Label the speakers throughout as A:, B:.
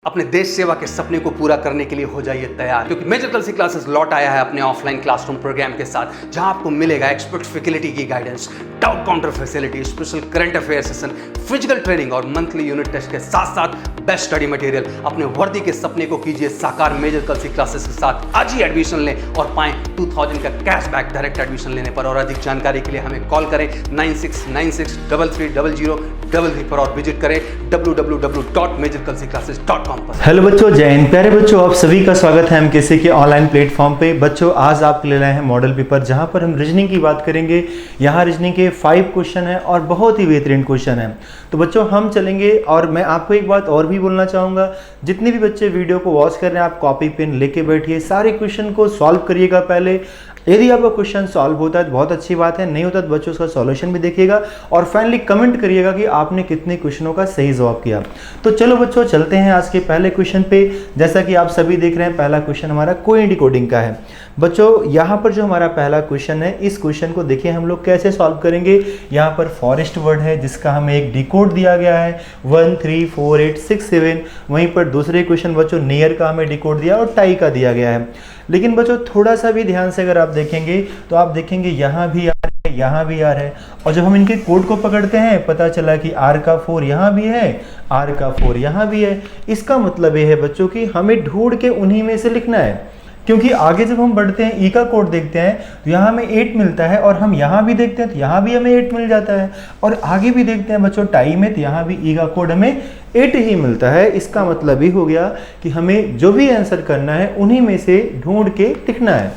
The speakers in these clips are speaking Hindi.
A: अपने देश सेवा के सपने को पूरा करने के लिए हो जाइए तैयार, क्योंकि मेजर कलसी क्लासेस लौट आया है अपने ऑफलाइन क्लासरूम प्रोग्राम के साथ, जहां आपको मिलेगा एक्सपर्ट फैकल्टी की guidance, doubt counter facility, special current affair session, physical training और मंथली यूनिट टेस्ट के साथ साथ बेस्ट स्टडी मटेरियल। अपने वर्दी के सपने को कीजिए साकार मेजर कलसी क्लासेस के साथ। आज ही एडमिशन लें और पाएं 2000 का कैशबैक डायरेक्ट एडमिशन लेने पर। और अधिक जानकारी के लिए हमें कॉल करें 9696333333 पर और विजिट करें www.majorkalsiclasses.com।
B: हेलो बच्चों, जय हिंद। प्यारे बच्चों, आप सभी का स्वागत है हम किसी के ऑनलाइन प्लेटफॉर्म पे। बच्चों, आज आपके लिए लाए हैं मॉडल पेपर, जहां पर हम रीजनिंग की बात करेंगे। यहाँ रीजनिंग के 5 क्वेश्चन है और बहुत ही बेहतरीन क्वेश्चन है। तो बच्चों, हम चलेंगे और मैं आपको एक बात और भी बोलना चाहूँगा, जितने भी बच्चे वीडियो को वॉच कर रहे हैं, आप कॉपी पेन लेके बैठिए, सारे क्वेश्चन को सॉल्व करिएगा पहले। यदि आपका क्वेश्चन सॉल्व होता है तो बहुत अच्छी बात है, नहीं होता तो बच्चों उसका सॉल्यूशन भी देखिएगा और फाइनली कमेंट करिएगा कि आपने कितने क्वेश्चनों का सही जवाब किया। तो चलो बच्चों, चलते हैं आज के पहले क्वेश्चन पे। जैसा कि आप सभी देख रहे हैं, पहला क्वेश्चन हमारा कोई डिकोडिंग का है। बच्चों, यहाँ पर जो हमारा पहला क्वेश्चन है, इस क्वेश्चन को देखिए हम लोग कैसे सॉल्व करेंगे। यहाँ पर फॉरेस्ट वर्ड है जिसका हमें एक डिकोड दिया गया है 1 3 4 8 6 7। वहीं पर दूसरे क्वेश्चन बच्चों नियर का हमें डिकोड दिया और टाई का दिया गया है। लेकिन बच्चों, थोड़ा सा भी ध्यान से अगर आप देखेंगे तो आप देखेंगे यहाँ भी आर है, यहाँ भी आर है, और जब हम इनके कोड को पकड़ते हैं पता चला कि आर का 4 यहाँ भी है, आर का 4 यहाँ भी है। इसका मतलब ये है बच्चों कि हमें ढूंढ के उन्हीं में से लिखना है, क्योंकि आगे जब हम बढ़ते हैं ई का कोड देखते हैं तो यहाँ हमें 8 मिलता है, और हम यहाँ भी देखते हैं तो यहाँ भी हमें 8 मिल जाता है, और आगे भी देखते हैं बच्चों टाई में तो यहाँ भी ई का कोड हमें 8 ही मिलता है। इसका मतलब ही हो गया कि हमें जो भी आंसर करना है उन्हीं में से ढूंढ के लिखना है।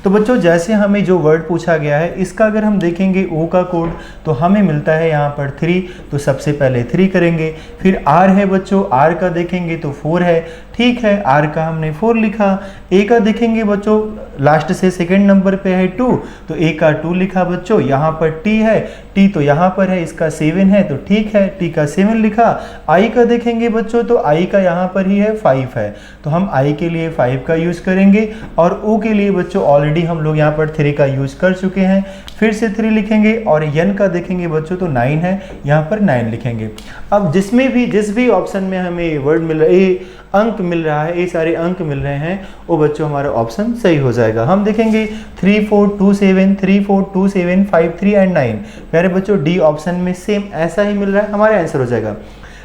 B: तो बच्चों, जैसे हमें जो वर्ड पूछा गया है इसका अगर हम देखेंगे ओ का कोड तो हमें मिलता है यहाँ पर 3, तो सबसे पहले 3 करेंगे। फिर आर है बच्चों, आर का देखेंगे तो 4 है, ठीक है, आर का हमने 4 लिखा। ए का देखेंगे बच्चों, लास्ट से सेकंड नंबर पे है 2, तो ए का 2 लिखा बच्चों। यहाँ पर टी है, टी तो यहाँ पर है, इसका 7 है तो ठीक है, टी का 7 लिखा। आई का देखेंगे बच्चों तो आई का यहाँ पर ही है 5 है, तो हम आई के लिए 5 का यूज करेंगे, और ओ के लिए बच्चों ऑलरेडी हम लोग यहाँ पर 3 का यूज कर चुके हैं, फिर से 3 लिखेंगे। और एन का देखेंगे बच्चों तो 9 है, यहाँ पर 9 लिखेंगे। अब जिस भी ऑप्शन में हमें वर्ड मिल रहा है, अंक मिल रहा है, ये सारे अंक मिल रहे हैं, वो बच्चों हमारा ऑप्शन सही हो जाएगा। हम देखेंगे 3 4 2 7 3 4 2 7 5 3 एंड 9। प्यारे बच्चों, डी ऑप्शन में सेम ऐसा ही मिल रहा है, हमारा आंसर हो जाएगा।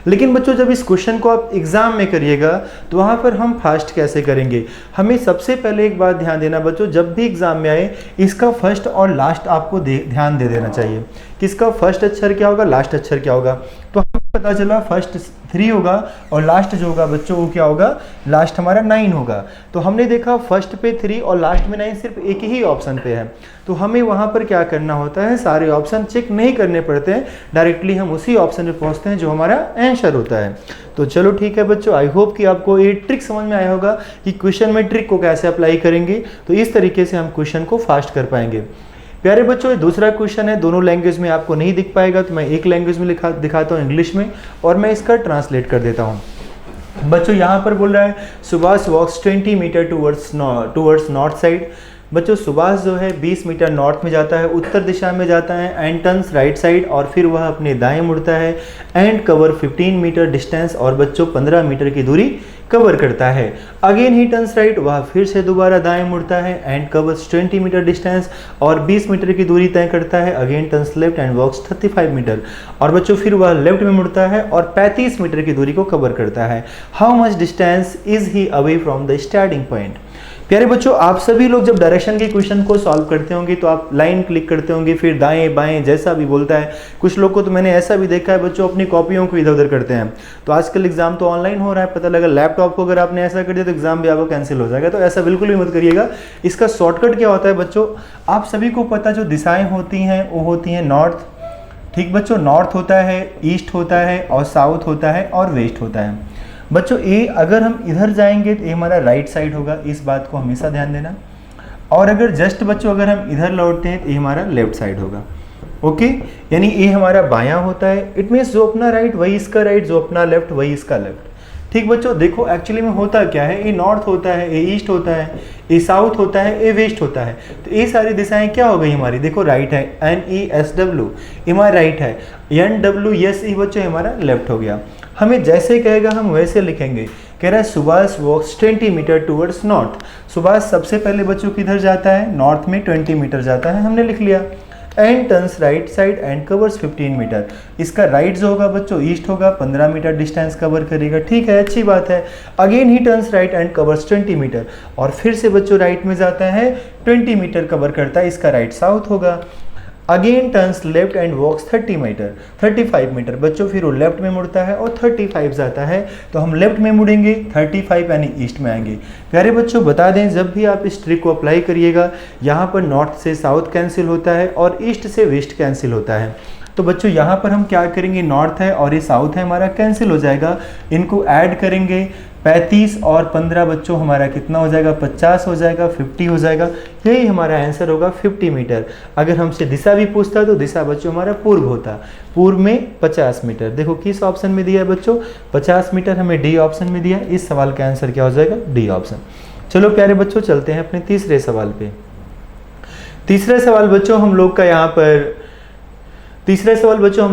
B: लेकिन बच्चों, जब इस क्वेश्चन को आप एग्जाम में करिएगा तो वहाँ पर हम फास्ट कैसे करेंगे। हमें सबसे पहले एक बात ध्यान देना बच्चों, जब भी एग्जाम में आए इसका फर्स्ट और लास्ट आपको ध्यान दे देना चाहिए कि इसका फर्स्ट अक्षर क्या होगा, लास्ट अक्षर क्या होगा। तो हमें पता चला फर्स्ट 3 होगा और लास्ट जो होगा बच्चों वो क्या होगा, लास्ट हमारा 9 होगा। तो हमने देखा फर्स्ट पे 3 और लास्ट में 9 सिर्फ एक ही ऑप्शन पे है, तो हमें वहाँ पर क्या करना होता है, सारे ऑप्शन चेक नहीं करने पड़ते हैं, डायरेक्टली हम उसी ऑप्शन पे पहुँचते हैं जो हमारा आंसर होता है। तो चलो ठीक है बच्चों, आई होप कि आपको ये ट्रिक समझ में आया होगा कि क्वेश्चन में ट्रिक को कैसे अप्लाई करेंगे, तो इस तरीके से हम क्वेश्चन को फास्ट कर पाएंगे। प्यारे बच्चों, ये दूसरा क्वेश्चन है, दोनों लैंग्वेज में आपको नहीं दिख पाएगा, तो मैं एक लैंग्वेज में दिखाता हूँ, इंग्लिश में, और मैं इसका ट्रांसलेट कर देता हूँ। बच्चों, यहाँ पर बोल रहा है सुभाष वॉक्स 20 मीटर टूवर्ड्स नॉर्थ साइड। बच्चों, सुभाष जो है 20 मीटर नॉर्थ में जाता है, उत्तर दिशा में जाता है, एंड टर्न्स राइट साइड, और फिर वह अपने दाएं मुड़ता है, एंड कवर 15 मीटर डिस्टेंस, और बच्चों 15 मीटर की दूरी कवर करता है। अगेन ही टर्न्स राइट, वह फिर से दोबारा दाएं मुड़ता है, एंड कवर्स 20 मीटर डिस्टेंस, और 20 मीटर की दूरी तय करता है। Again turns left and walks 35 metre, और बच्चों फिर वह लेफ्ट में मुड़ता है और 35 मीटर की दूरी को कवर करता है। How much distance is he away from the starting point. प्यारे बच्चों, आप सभी लोग जब डायरेक्शन के क्वेश्चन को सॉल्व करते होंगे तो आप लाइन क्लिक करते होंगे, फिर दाएं बाएं जैसा भी बोलता है। कुछ लोग को तो मैंने ऐसा भी देखा है बच्चों अपनी कॉपियों को इधर उधर करते हैं। तो आजकल एग्जाम तो ऑनलाइन हो रहा है, पता लगा लैपटॉप को अगर आपने ऐसा कर दिया तो एग्जाम भी आपको कैंसिल हो जाएगा, तो ऐसा बिल्कुल भी मत करिएगा। इसका शॉर्टकट क्या होता है बच्चों, आप सभी को पता जो दिशाएँ होती हैं वो होती हैं नॉर्थ, ठीक बच्चों, नॉर्थ होता है, ईस्ट होता है, और साउथ होता है, और वेस्ट होता है। बच्चों, ए अगर हम इधर जाएंगे तो ये हमारा राइट साइड होगा, इस बात को हमेशा ध्यान देना। और अगर जस्ट बच्चों अगर हम इधर लौटते हैं तो ये हमारा लेफ्ट साइड होगा। ओके, यानी ए हमारा बायां होता है, इट मीन्स जो अपना राइट वही इसका राइट, जो अपना लेफ्ट वही इसका लेफ्ट। ठीक बच्चों, देखो एक्चुअली में होता क्या है, ए नॉर्थ होता है, ए ईस्ट होता है, ए साउथ होता है, ए वेस्ट होता है। तो ये सारी दिशाएं क्या हो गई हमारी, देखो राइट है, NESW हमारा राइट है, NWSE बच्चों हमारा लेफ्ट हो गया। हमें जैसे कहेगा हम वैसे लिखेंगे। कह रहा है सुभाष वॉक्स 20 मीटर टूवर्ड्स नॉर्थ। सुभाष सबसे पहले बच्चों किधर जाता है, नॉर्थ में 20 मीटर जाता है, हमने लिख लिया। And turns right side and covers 15 metre. इसका राइट जो होगा बच्चों ईस्ट होगा, 15 मीटर डिस्टेंस कवर करेगा, ठीक है, अच्छी बात है। अगेन ही turns right and covers 20 metre, और फिर से बच्चों राइट में जाता है, 20 मीटर कवर करता है, इसका राइट साउथ होगा। Again turns left and walks 30 metre, 35 metre बच्चों, फिर वो लेफ्ट में मुड़ता है और 35 जाता है, तो हम लेफ्ट में मुड़ेंगे, 35 यानी ईस्ट में आएंगे। प्यारे बच्चों बता दें, जब भी आप इस ट्रिक को अप्लाई करिएगा, यहाँ पर नॉर्थ से साउथ कैंसिल होता है और ईस्ट से वेस्ट कैंसिल होता है। तो बच्चों यहाँ पर हम क्या करेंगे, नॉर्थ है और ये साउथ है हमारा, कैंसिल हो जाएगा, इनको ऐड करेंगे, 35 और 15 बच्चों हमारा कितना हो जाएगा, 50 हो जाएगा, 50 हो जाएगा, यही हमारा आंसर होगा 50 मीटर। अगर हमसे दिशा भी पूछता तो दिशा बच्चों हमारा पूर्व होता, पूर्व में 50 मीटर। देखो किस ऑप्शन में दिया है बच्चों, 50 मीटर हमें डी ऑप्शन में दिया। इस सवाल का आंसर क्या हो जाएगा, डी ऑप्शन। चलो प्यारे बच्चों चलते हैं अपने तीसरे सवाल पे। तीसरा सवाल बच्चों हम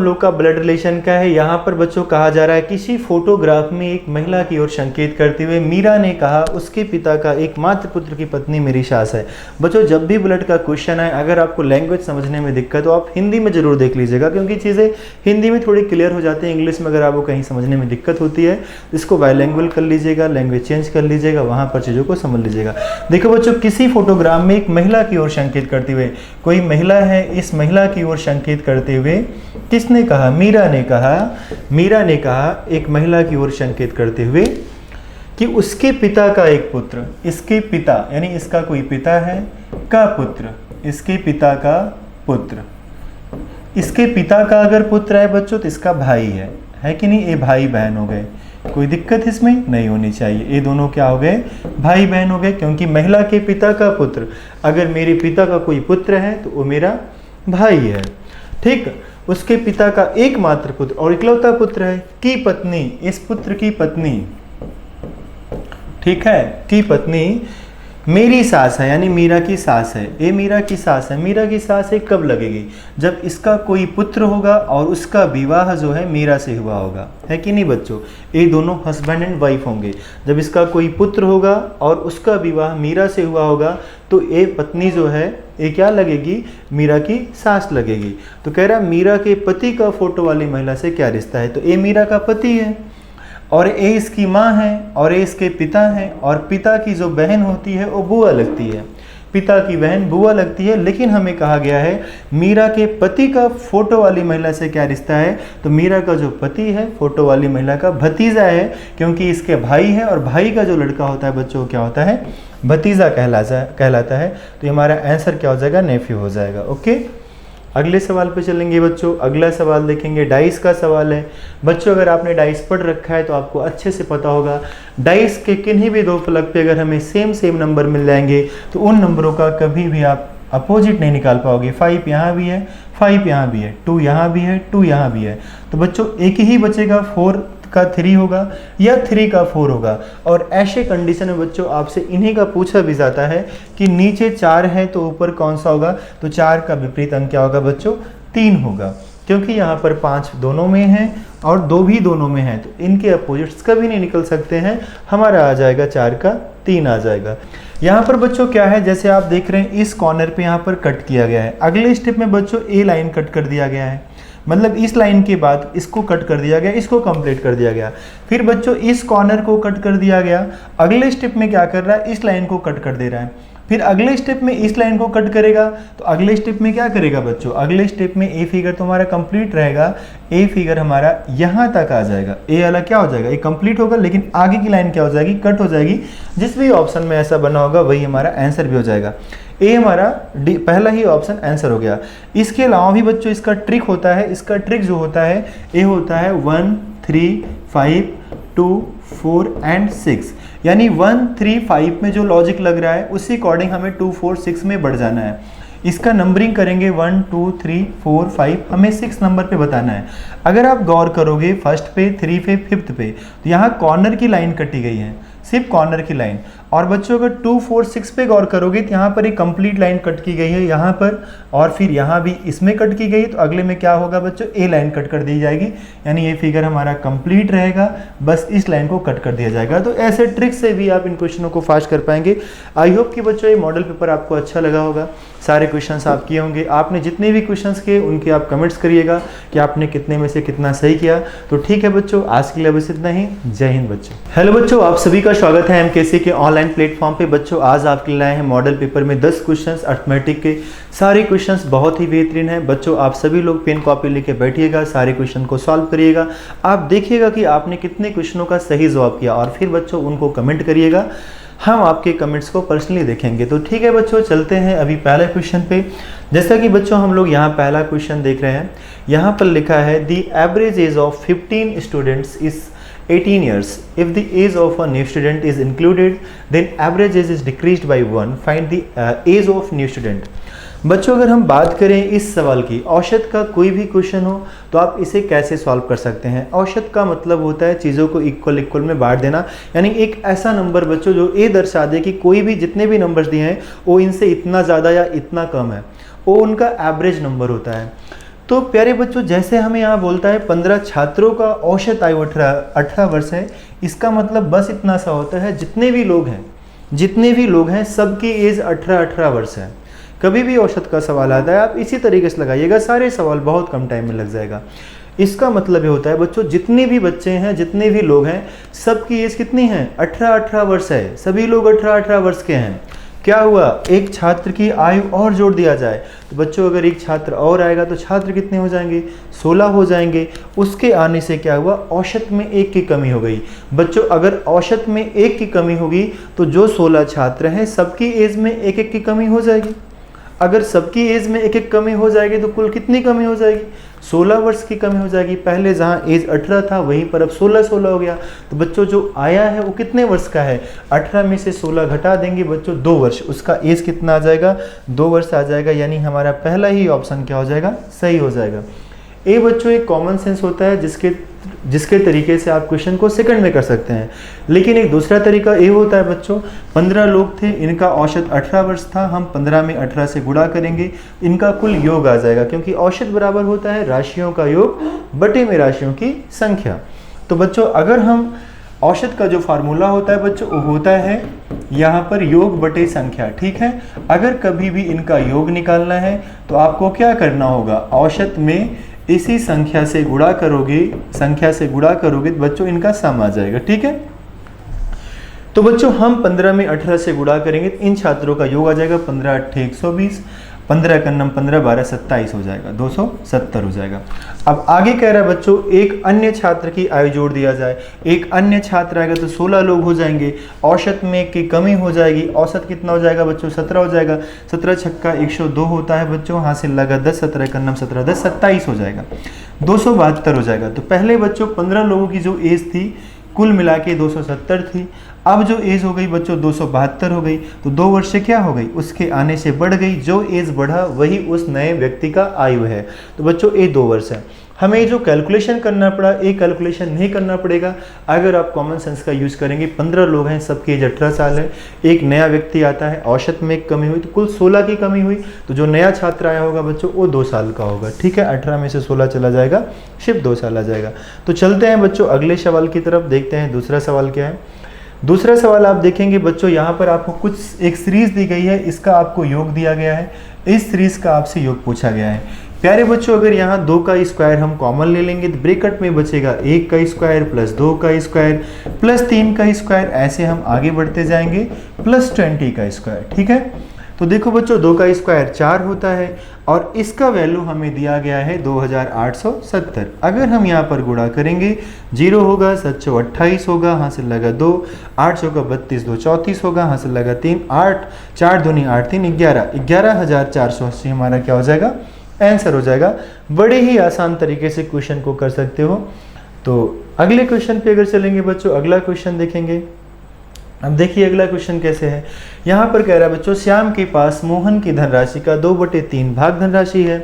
B: लोग का ब्लड रिलेशन का है। यहाँ पर बच्चों कहा जा रहा है, किसी फोटोग्राफ में एक महिला की ओर संकेत करते हुए मीरा ने कहा उसके पिता का एकमात्र पुत्र की पत्नी मेरी सास है। बच्चों जब भी ब्लड का क्वेश्चन आए, अगर आपको लैंग्वेज समझने में दिक्कत हो, आप हिंदी में जरूर देख लीजिएगा, क्योंकि चीज़ें हिंदी में थोड़ी क्लियर हो जाती हैं। इंग्लिश में अगर आपको कहीं समझने में दिक्कत होती है, इसको बायलैंग्वेज कर लीजिएगा, लैंग्वेज चेंज कर लीजिएगा, वहाँ पर चीज़ों को समझ लीजिएगा। देखो बच्चों, किसी फोटोग्राफ में एक महिला की ओर संकेत करते हुए, कोई महिला है, इस महिला की ओर संकेत करते हुए किसने कहा, मीरा ने कहा एक महिला की ओर संकेत करते हुए कि उसके पिता का एक पुत्र, इसके पिता यानी इसका कोई पिता है का पुत्र, इसके पिता का पुत्र, इसके पिता का अगर पुत्र है बच्चों तो इसका भाई है कि नहीं, ये भाई बहन हो गए, कोई दिक्कत इसमें नहीं होनी चाहिए। ये दोनों क्या हो गए, भाई बहन हो गए, क्योंकि महिला के पिता का पुत्र, अगर मेरे पिता का कोई पुत्र है तो वो मेरा भाई है, ठीक। उसके पिता का एकमात्र पुत्र और इकलौता पुत्र है की पत्नी, इस पुत्र की पत्नी, ठीक है, की पत्नी मेरी सास है, यानी मीरा की सास है। ये मीरा की सास है, मीरा की सास है कब लगेगी, जब इसका कोई पुत्र होगा और उसका विवाह जो है मीरा से हुआ होगा, है कि नहीं बच्चों। ये दोनों हस्बैंड एंड वाइफ होंगे। जब इसका कोई पुत्र होगा और उसका विवाह मीरा से हुआ होगा तो ये पत्नी जो है ये क्या लगेगी, मीरा की सास लगेगी। तो कह रहा मीरा के पति का फोटो वाली महिला से क्या रिश्ता है, तो ये मीरा का पति है और ये इसकी माँ है और ये इसके पिता है, और पिता की जो बहन होती है वो बुआ लगती है, पिता की बहन बुआ लगती है। लेकिन हमें कहा गया है मीरा के पति का फोटो वाली महिला से क्या रिश्ता है, तो मीरा का जो पति है फोटो वाली महिला का भतीजा है, क्योंकि इसके भाई है और भाई का जो लड़का होता है बच्चों क्या होता है, भतीजा कहलाता है। तो हमारा आंसर क्या हो जाएगा, नेफ्यू हो जाएगा। ओके, अगले सवाल पे चलेंगे बच्चों। अगला सवाल देखेंगे, डाइस का सवाल है। बच्चों अगर आपने डाइस पढ़ रखा है तो आपको अच्छे से पता होगा, डाइस के किन्हीं भी दो फलक पे अगर हमें सेम नंबर मिल जाएंगे तो उन नंबरों का कभी भी आप अपोजिट नहीं निकाल पाओगे। 5 यहाँ भी है, 5 यहाँ भी है, 2 यहाँ भी है, 2 यहाँ भी है, तो बच्चों एक ही बचेगा, 4 का 3 होगा या 3 का 4 होगा। और ऐसे कंडीशन में बच्चों आपसे इन्हीं का पूछा भी जाता है कि नीचे 4 है तो ऊपर कौन सा होगा, तो 4 का विपरीत अंक क्या होगा बच्चों, 3 होगा, क्योंकि यहाँ पर 5 दोनों में है और 2 भी दोनों में है, तो इनके अपोजिट्स कभी नहीं निकल सकते हैं। हमारा आ जाएगा 4 का 3 आ जाएगा। यहाँ पर बच्चों क्या है, जैसे आप देख रहे हैं इस कॉर्नर पे यहाँ पर कट किया गया है। अगले स्टेप में बच्चों ए लाइन कट कर दिया गया है, मतलब इस लाइन के बाद इसको कट कर दिया गया, इसको कंप्लीट कर दिया गया। फिर बच्चों इस कॉर्नर को कट कर दिया गया। अगले स्टेप में क्या कर रहा है, इस लाइन को कट कर दे रहा है। फिर अगले स्टेप में इस लाइन को कट करेगा, तो अगले स्टेप में क्या करेगा बच्चों, अगले स्टेप में ए फिगर तो हमारा कंप्लीट रहेगा, ए फिगर हमारा यहाँ तक आ जाएगा, ए वाला क्या हो जाएगा, ये कंप्लीट होगा, लेकिन आगे की लाइन क्या हो जाएगी, कट हो जाएगी। जिस भी ऑप्शन में ऐसा बना होगा वही हमारा आंसर भी हो जाएगा। ए हमारा डी पहला ही ऑप्शन आंसर हो गया। इसके अलावा भी बच्चों इसका ट्रिक होता है, इसका ट्रिक जो होता है ए होता है 1 3 5 2 4 एंड 6, यानी 1 3 5 में जो लॉजिक लग रहा है उसी अकॉर्डिंग हमें 2 4 6 में बढ़ जाना है। इसका नंबरिंग करेंगे 1 2 3 4 5, हमें 6 नंबर पे बताना है। अगर आप गौर करोगे फर्स्ट पे, 3 पे, 5th पे, तो यहाँ कॉर्नर की लाइन कटी गई है, सिर्फ कॉर्नर की लाइन। और बच्चों अगर 2, 4, 6 पे गौर करोगे तो यहाँ पर एक कंप्लीट लाइन कट की गई है यहाँ पर, और फिर यहाँ भी इसमें कट की गई, तो अगले में क्या होगा बच्चों, ए लाइन कट कर दी जाएगी, यानी ये फिगर हमारा कंप्लीट रहेगा, बस इस लाइन को कट कर दिया जाएगा। तो ऐसे ट्रिक से भी आप इन क्वेश्चनों को फास्ट कर पाएंगे। आई होप कि बच्चों ये मॉडल पेपर आपको अच्छा लगा होगा, सारे क्वेश्चंस आप किए होंगे। आपने जितने भी क्वेश्चंस किए उनके आप कमेंट्स करिएगा कि आपने कितने में से कितना सही किया। तो ठीक है बच्चों, आज के लिए बस इतना ही। जय हिंद बच्चों। हेलो बच्चों, आप सभी का स्वागत है एमकेसी के ऑनलाइन प्लेटफॉर्म पे। बच्चों आज आपके लिए लाए हैं मॉडल पेपर में 10 क्वेश्चंस अर्थमेटिक के। सारे क्वेश्चंस बहुत ही बेहतरीन है बच्चों। आप सभी लोग पेन कॉपी लेके बैठिएगा, सारे क्वेश्चन को सॉल्व करिएगा। आप देखिएगा कि आपने कितने क्वेश्चनों का सही जवाब किया, और फिर बच्चों उनको कमेंट करिएगा, हम आपके कमेंट्स को पर्सनली देखेंगे। तो ठीक है बच्चों, चलते हैं अभी पहले क्वेश्चन पे। जैसा कि बच्चों हम लोग यहाँ पहला क्वेश्चन देख रहे हैं, यहाँ पर लिखा है the average age of 15 students is 18 years. If the age of a new student is included, then average age is decreased by 1. Find the age of new student. बच्चों अगर हम बात करें इस सवाल की, औसत का कोई भी क्वेश्चन हो तो आप इसे कैसे सॉल्व कर सकते हैं। औसत का मतलब होता है चीज़ों को इक्वल में बांट देना, यानी एक ऐसा नंबर बच्चों जो ये दर्शा दे कि कोई भी जितने भी नंबर्स दिए हैं वो इनसे इतना ज़्यादा या इतना कम है, वो उनका एवरेज नंबर होता है। तो प्यारे बच्चों, जैसे हमें यहाँ बोलता है 15 छात्रों का औसत आयु 18 वर्ष है, इसका मतलब बस इतना सा होता है जितने भी लोग हैं सबकी एज 18 वर्ष है। कभी भी औसत का सवाल आता है आप इसी तरीके से लगाइएगा, सारे सवाल बहुत कम टाइम में लग जाएगा। इसका मतलब ये होता है बच्चों, जितने भी बच्चे हैं, जितने भी लोग हैं, सबकी एज कितनी है, 18 वर्ष है। सभी लोग 18 वर्ष के हैं। क्या हुआ, एक छात्र की आयु और जोड़ दिया जाए तो बच्चों अगर एक छात्र और आएगा तो छात्र कितने हो जाएंगे, 16 हो जाएंगे। उसके आने से क्या हुआ, औसत में 1 की कमी हो गई। बच्चों अगर औसत में 1 की कमी होगी तो जो 16 छात्र हैं सबकी एज में 1-1 की कमी हो जाएगी। अगर सबकी एज में 1-1 कमी हो जाएगी तो कुल कितनी कमी हो जाएगी, 16 वर्ष की कमी हो जाएगी। पहले जहाँ एज 18 था वहीं पर अब 16 हो गया। तो बच्चों जो आया है वो कितने वर्ष का है, 18 में से 16 घटा देंगे बच्चों 2 वर्ष, उसका एज कितना आ जाएगा, 2 वर्ष आ जाएगा। यानी हमारा पहला ही ऑप्शन क्या हो जाएगा, सही हो जाएगा। ये बच्चों एक कॉमन सेंस होता है जिसके तरीके से आप क्वेश्चन को सेकंड में कर सकते हैं। लेकिन एक दूसरा तरीका ये होता है बच्चों, 15 लोग थे, इनका औसत 18 वर्ष था, हम 15 में 18 से गुणा करेंगे, इनका कुल योग आ जाएगा, क्योंकि औसत बराबर होता है राशियों का योग बटे में राशियों की संख्या। तो बच्चों अगर हम औसत का जो फार्मूला होता है बच्चों वो होता है यहाँ पर योग बटे संख्या, ठीक है। अगर कभी भी इनका योग निकालना है तो आपको क्या करना होगा, औसत में इसी संख्या से गुणा करोगे तो बच्चों इनका सम आ जाएगा, ठीक है। तो बच्चों हम 15 में 18 से गुणा करेंगे तो इन छात्रों का योग आ जाएगा 15 8 120, 15 का नम 15 12 27 हो जाएगा, 270 हो जाएगा। अब आगे कह रहा है बच्चों एक अन्य छात्र की आयु जोड़ दिया जाए। एक अन्य छात्र आएगा तो 16 लोग हो जाएंगे, औसत में की कमी हो जाएगी। औसत कितना हो जाएगा बच्चों, 17 हो जाएगा। 17 छक्का 102 होता है बच्चों, हासिल लगा 10, 17 का नम 17 10 27 हो जाएगा, 272 हो जाएगा। तो पहले बच्चों 15 लोगों की जो एज थी कुल मिला के 270 थी, अब जो एज हो गई बच्चों 272 हो गई। तो 2 वर्ष से क्या हो गई, उसके आने से बढ़ गई, जो एज बढ़ा वही उस नए व्यक्ति का आयु है। तो बच्चों ये 2 वर्ष है। हमें जो कैलकुलेशन करना पड़ा ये कैलकुलेशन नहीं करना पड़ेगा अगर आप कॉमन सेंस का यूज़ करेंगे। 15 लोग हैं, सबकी एज 18 साल है, एक नया व्यक्ति आता है, औसत में एक कमी हुई तो कुल 16 की कमी हुई, तो जो नया छात्र आया होगा बच्चों वो 2 साल का होगा, ठीक है। 18 में से 16 चला जाएगा, सिर्फ 2 साल आ जाएगा। तो चलते हैं बच्चों अगले सवाल की तरफ, देखते हैं दूसरा सवाल क्या है। दूसरा सवाल आप देखेंगे बच्चों, यहाँ पर आपको कुछ एक सीरीज दी गई है, इसका आपको योग दिया गया है, इस सीरीज का आपसे योग पूछा गया है। प्यारे बच्चों अगर यहाँ 2 का स्क्वायर हम कॉमन ले लेंगे तो ब्रैकेट में बचेगा 1 का स्क्वायर प्लस 2 का स्क्वायर प्लस 3 का स्क्वायर, ऐसे हम आगे बढ़ते जाएंगे प्लस 20 का स्क्वायर, ठीक है। तो देखो बच्चों 2 का स्क्वायर 4 होता है और इसका वैल्यू हमें दिया गया है 2870। अगर हम यहाँ पर गुणा करेंगे 0 होगा, 7 28 होगा, हासिल लगा 2, 8 होगा 32, 2 34 होगा, हासिल लगा 3, 8 4 दूनी 8 3 11, 11,480 हमारा क्या हो जाएगा, आंसर हो जाएगा। बड़े ही आसान तरीके से क्वेश्चन को कर सकते हो। तो अगले क्वेश्चन पे अगर चलेंगे बच्चों, अगला क्वेश्चन देखेंगे। अब देखिए अगला क्वेश्चन कैसे है। यहाँ पर कह रहा है बच्चों श्याम के पास मोहन की धनराशि का 2/3 भाग धनराशि है।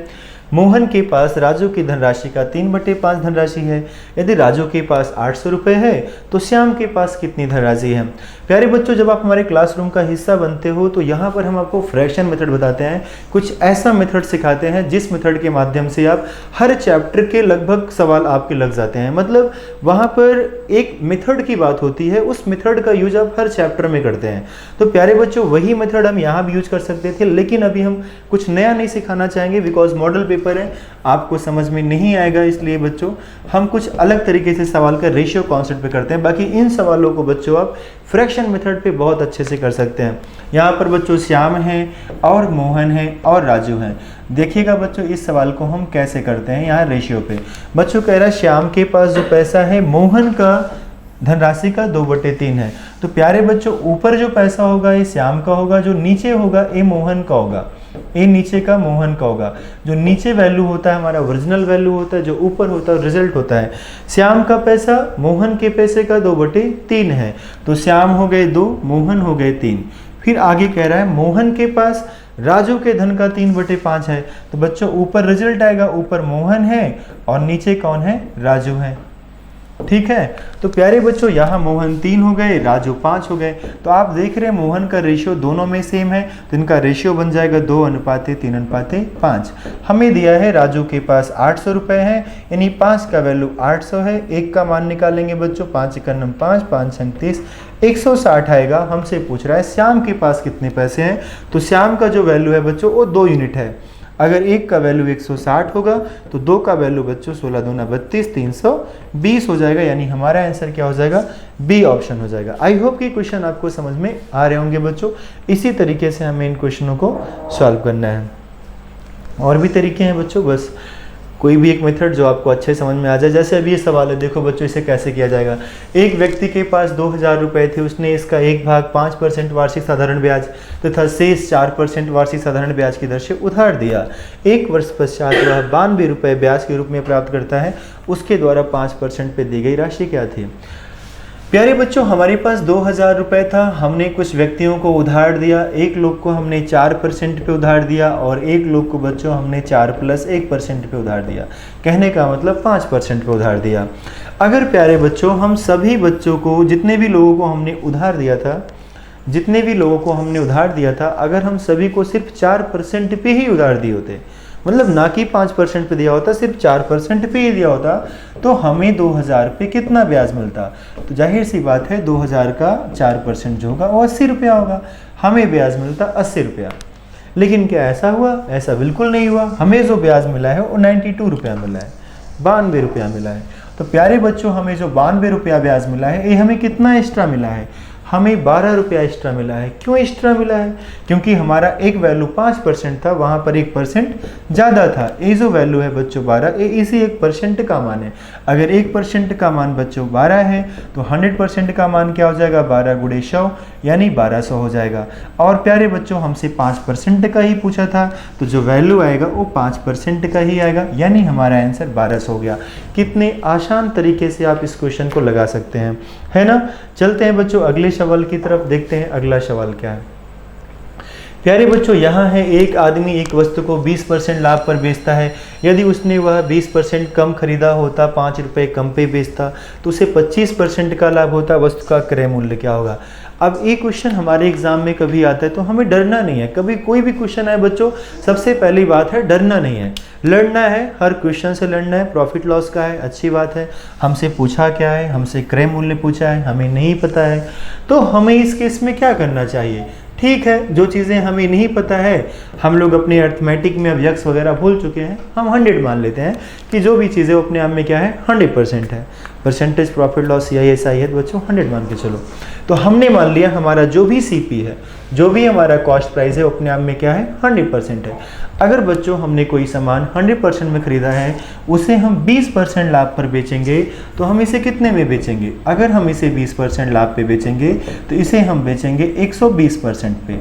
B: मोहन के पास राजू की धनराशि का 3/5 धनराशि है। यदि राजू के पास 800 रुपये है तो श्याम के पास कितनी धनराशि है। प्यारे बच्चों, जब आप हमारे क्लासरूम का हिस्सा बनते हो तो यहाँ पर हम आपको फ्रैक्शन मेथड बताते हैं, कुछ ऐसा मेथड सिखाते हैं जिस मेथड के माध्यम से आप हर चैप्टर के लगभग सवाल आपके लग जाते हैं। मतलब वहाँ पर एक मेथड की बात होती है, उस मेथड का यूज आप हर चैप्टर में करते हैं। तो प्यारे बच्चों, वही मेथड हम यहाँ भी यूज कर सकते थे, लेकिन अभी हम कुछ नया नहीं सिखाना चाहेंगे बिकॉज मॉडल पेपर है, आपको समझ में नहीं आएगा। इसलिए बच्चों हम कुछ अलग तरीके से सवाल का रेशियो कॉन्सेप्ट पे करते हैं। बाकी इन सवालों को बच्चों आप फ्रैक्शन मेथड पे बहुत अच्छे से कर सकते हैं। यहाँ पर बच्चों श्याम है और मोहन है और राजू है। देखिएगा बच्चों इस सवाल को हम कैसे करते हैं। यहाँ रेशियो पे बच्चों कह रहा है श्याम के पास जो पैसा है मोहन का धनराशि का 2/3 है। तो प्यारे बच्चों, ऊपर जो पैसा होगा ये श्याम का होगा, जो नीचे होगा ये मोहन का होगा, ये नीचे का मोहन का होगा। जो नीचे वैल्यू होता है हमारा ओरिजिनल वैल्यू होता है, जो ऊपर होता है रिजल्ट होता है। श्याम का पैसा मोहन के पैसे का 2/3 है, तो श्याम हो गए 2, मोहन हो गए 3। फिर आगे कह रहा है मोहन के पास राजू के धन का 3/5 है। तो बच्चों ऊपर रिजल्ट आएगा, ऊपर मोहन है और नीचे कौन है, राजू है। ठीक है, तो प्यारे बच्चों यहाँ मोहन 3 हो गए, राजू 5 हो गए। तो आप देख रहे हैं मोहन का रेशियो दोनों में सेम है, तो इनका रेशियो बन जाएगा 2:3:5। हमें दिया है राजू के पास 800 रुपये है, यानी 5 का वैल्यू 800 है। 1 का मान निकालेंगे बच्चों, 5 × 9 5, 5 × 30, 160 आएगा। हमसे पूछ रहा है श्याम के पास कितने पैसे हैं। तो श्याम का जो वैल्यू है बच्चों वो 2 यूनिट है। अगर 1 का वैल्यू 160 होगा तो 2 का वैल्यू बच्चों 16 दूना 32, 320 हो जाएगा। यानी हमारा आंसर क्या हो जाएगा, बी ऑप्शन हो जाएगा। आई होप कि क्वेश्चन आपको समझ में आ रहे होंगे बच्चों। इसी तरीके से हमें इन क्वेश्चनों को सॉल्व करना है। और भी तरीके हैं बच्चों, बस कोई भी एक मेथड जो आपको अच्छे समझ में आ जाए। जैसे अभी ये सवाल है, देखो बच्चों इसे कैसे किया जाएगा। एक व्यक्ति के पास 2000 रुपये थे, उसने इसका 1/5% वार्षिक साधारण ब्याज तथा शेष 4% वार्षिक साधारण ब्याज की दर से उधार दिया। 1 वर्ष पश्चात वह 92 रुपये ब्याज के रूप में प्राप्त करता है। उसके द्वारा 5% पे दी गई राशि क्या थी। प्यारे बच्चों, हमारे पास 2000 रुपये था, हमने कुछ व्यक्तियों को उधार दिया। एक लोग को हमने 4% पे उधार दिया और एक लोग को बच्चों हमने 4 + 1% पे उधार दिया। कहने का मतलब 5% पे उधार दिया। अगर प्यारे बच्चों हम सभी बच्चों को, जितने भी लोगों को हमने उधार दिया था, अगर हम सभी को सिर्फ 4% पे ही उधार दिए होते, मतलब ना कि 5% पे दिया होता, सिर्फ 4% पे ही दिया होता, तो हमें 2000 पे कितना ब्याज मिलता। तो जाहिर सी बात है 2000 का 4% जो होगा वो 80 रुपया होगा, हमें ब्याज मिलता 80 रुपया। लेकिन क्या ऐसा हुआ? ऐसा बिल्कुल नहीं हुआ। हमें जो ब्याज मिला है वो 92 रुपया मिला है, 92 रुपया मिला है। तो प्यारे बच्चों, हमें जो 92 रुपया ब्याज मिला है, ये हमें कितना एक्स्ट्रा मिला है, हमें 12 रुपया एक्स्ट्रा मिला है। क्यों एक्स्ट्रा मिला है? क्योंकि हमारा एक वैल्यू 5% था, वहाँ पर 1% ज़्यादा था। ये जो वैल्यू है बच्चों 12, ये इसी 1% का मान है। अगर 1% का मान बच्चों 12 है तो 100% का मान क्या हो जाएगा, 12 × 100 यानी 1200 हो जाएगा। और प्यारे बच्चों हमसे 5% का ही पूछा था, तो जो वैल्यू आएगा वो 5% का ही आएगा, यानी हमारा आंसर 1200 हो गया। कितने आसान तरीके से आप इस क्वेश्चन को लगा सकते हैं, है ना। चलते हैं बच्चों अगले सवाल की तरफ, देखते हैं अगला सवाल क्या है। प्यारे बच्चों, यहाँ है एक आदमी एक वस्तु को 20% लाभ पर बेचता है। यदि उसने वह 20% कम खरीदा होता, 5 रुपये कम पे बेचता, तो उसे 25% का लाभ होता। वस्तु का क्रय मूल्य क्या होगा। अब ये क्वेश्चन हमारे एग्जाम में कभी आता है तो हमें डरना नहीं है। कभी कोई भी क्वेश्चन आए बच्चों, सबसे पहली बात है डरना नहीं है, लड़ना है। हर क्वेश्चन से लड़ना है। प्रॉफिट लॉस का है, अच्छी बात है। हमसे पूछा क्या है, हमसे क्रय मूल्य पूछा है, हमें नहीं पता है, तो हमें इस केस में क्या करना चाहिए। ठीक है, जो चीज़ें हमें नहीं पता है, हम लोग अपने अर्थमेटिक में अब यक्स वगैरह भूल चुके हैं, हम 100 मान लेते हैं कि जो भी चीज़ें अपने आप में क्या है 100% है। परसेंटेज प्रॉफिट लॉस या ऐसा ही है बच्चों, 100 मान के चलो। तो हमने मान लिया हमारा जो भी सीपी है, जो भी हमारा कॉस्ट प्राइस है, अपने आप में क्या है 100% है। अगर बच्चों हमने कोई सामान 100% में खरीदा है, उसे हम 20% लाभ पर बेचेंगे, तो हम इसे कितने में बेचेंगे। अगर हम इसे 20% लाभ पे बेचेंगे तो इसे हम बेचेंगे 120% पे,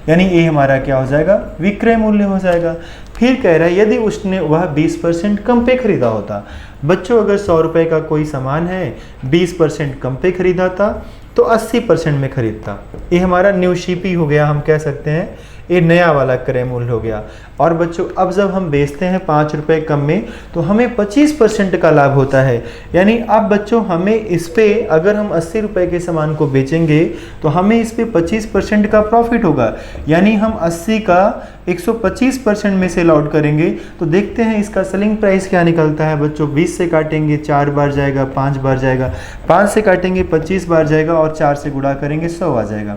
B: यानी ये हमारा क्या हो जाएगा, विक्रय मूल्य हो जाएगा। फिर कह रहा है यदि उसने वह 20% कम पे खरीदा होता। बच्चों अगर 100 रुपये का कोई सामान है, 20% कम पे खरीदा था तो 80% में खरीदता। ये हमारा न्यू सीपी हो गया, हम कह सकते हैं ये नया वाला क्रय मूल्य हो गया। और बच्चों अब जब हम बेचते हैं 5 रुपये कम में तो हमें 25% का लाभ होता है। यानी अब बच्चों हमें इस पे अगर हम 80 रुपये के सामान को बेचेंगे तो हमें इस पे 25% का प्रॉफिट होगा। यानी हम 80 का 125% में सेल आउट करेंगे तो देखते हैं इसका सेलिंग प्राइस क्या निकलता है बच्चों। 20 से काटेंगे 4 बार जाएगा, 5 बार जाएगा, 5 से काटेंगे 25 बार जाएगा और 4 से गुणा करेंगे 100 आ जाएगा।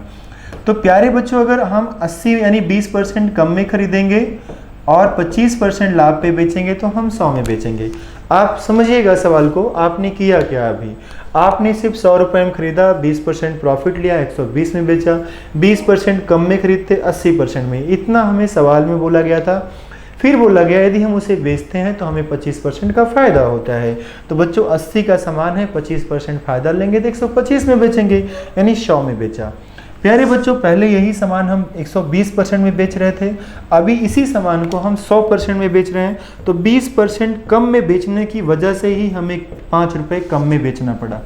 B: तो प्यारे बच्चों अगर हम 80 यानी 20% कम में खरीदेंगे और 25% लाभ पे बेचेंगे तो हम 100 में बेचेंगे। आप समझिएगा सवाल को, आपने किया क्या अभी, आपने सिर्फ 100 रुपये में खरीदा, 20% प्रॉफिट लिया, 120 में बेचा, 20% कम में खरीदते 80% में, इतना हमें सवाल में बोला गया था। फिर बोला गया यदि हम उसे बेचते हैं तो हमें 25% का फ़ायदा होता है। तो बच्चों 80 का सामान है, 25% फ़ायदा लेंगे तो 125 में बेचेंगे, यानी 100 में बेचा। प्यारे बच्चों पहले यही सामान हम 120% में बेच रहे थे, अभी इसी सामान को हम 100% में बेच रहे हैं। तो 20% कम में बेचने की वजह से ही हमें 5 रुपये कम में बेचना पड़ा।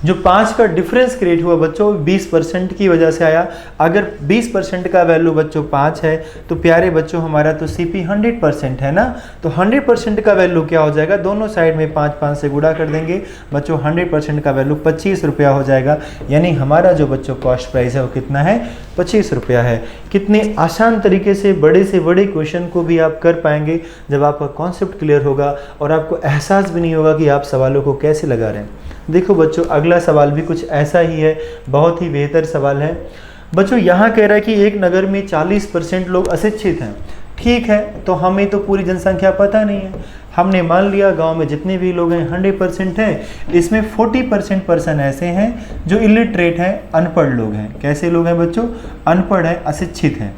B: जो 5 का डिफरेंस क्रिएट हुआ बच्चों 20% की वजह से आया। अगर 20% का वैल्यू बच्चों 5 है तो प्यारे बच्चों हमारा तो CP 100% है ना, तो 100% का वैल्यू क्या हो जाएगा, दोनों साइड में 5 से गुणा कर देंगे बच्चों, 100% का वैल्यू 25 रुपया हो जाएगा। यानी हमारा जो बच्चों कॉस्ट प्राइस है वो कितना है, 25 रुपया है। कितने आसान तरीके से बड़े क्वेश्चन को भी आप कर पाएंगे जब आपका कॉन्सेप्ट क्लियर होगा और आपको एहसास भी नहीं होगा कि आप सवालों को कैसे लगा रहे हैं। देखो बच्चों अगला सवाल भी कुछ ऐसा ही है, बहुत ही बेहतर सवाल है। बच्चों यहाँ कह रहा है कि एक नगर में 40% लोग अशिक्षित हैं। ठीक है, तो हमें तो पूरी जनसंख्या पता नहीं है, हमने मान लिया गांव में जितने भी लोग हैं 100% हैं, इसमें 40% पर्सन ऐसे हैं जो इलिटरेट हैं, अनपढ़ लोग हैं। कैसे लोग हैं बच्चों, अनपढ़ हैं, अशिक्षित हैं।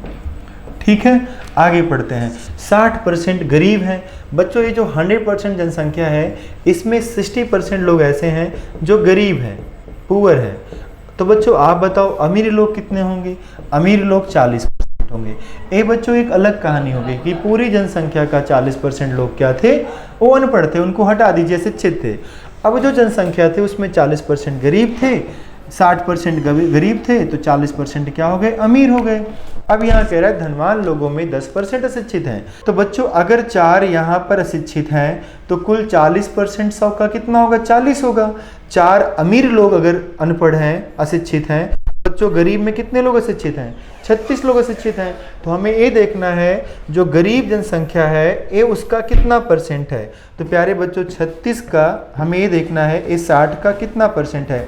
B: ठीक है, आगे पढ़ते हैं। 60% गरीब हैं। बच्चों ये जो 100% जनसंख्या है इसमें 60% लोग ऐसे हैं जो गरीब हैं, पुअर हैं। तो बच्चों आप बताओ अमीर लोग कितने होंगे, अमीर लोग 40% होंगे। ये बच्चों एक अलग कहानी होगी कि पूरी जनसंख्या का 40% लोग क्या थे, वो अनपढ़ थे, उनको हटा दीजिए, शिक्षित थे। अब जो जनसंख्या थे उसमें 40% गरीब थे, 60% गरीब थे, तो 40% क्या हो गए, अमीर हो गए। अब यहाँ कह रहा है धनवान लोगों में 10% अशिक्षित हैं। तो बच्चों अगर 4 यहाँ पर अशिक्षित हैं तो कुल 40% 100 का कितना होगा, 40 होगा। 4 अमीर लोग अगर अनपढ़ हैं, अशिक्षित हैं, बच्चों गरीब में कितने लोग अशिक्षित हैं, 36 लोग अशिक्षित हैं। तो हमें ये देखना है जो गरीब जनसंख्या है ये उसका कितना परसेंट है। तो प्यारे बच्चों 36 का हमें ये देखना है ये 60 का कितना परसेंट है।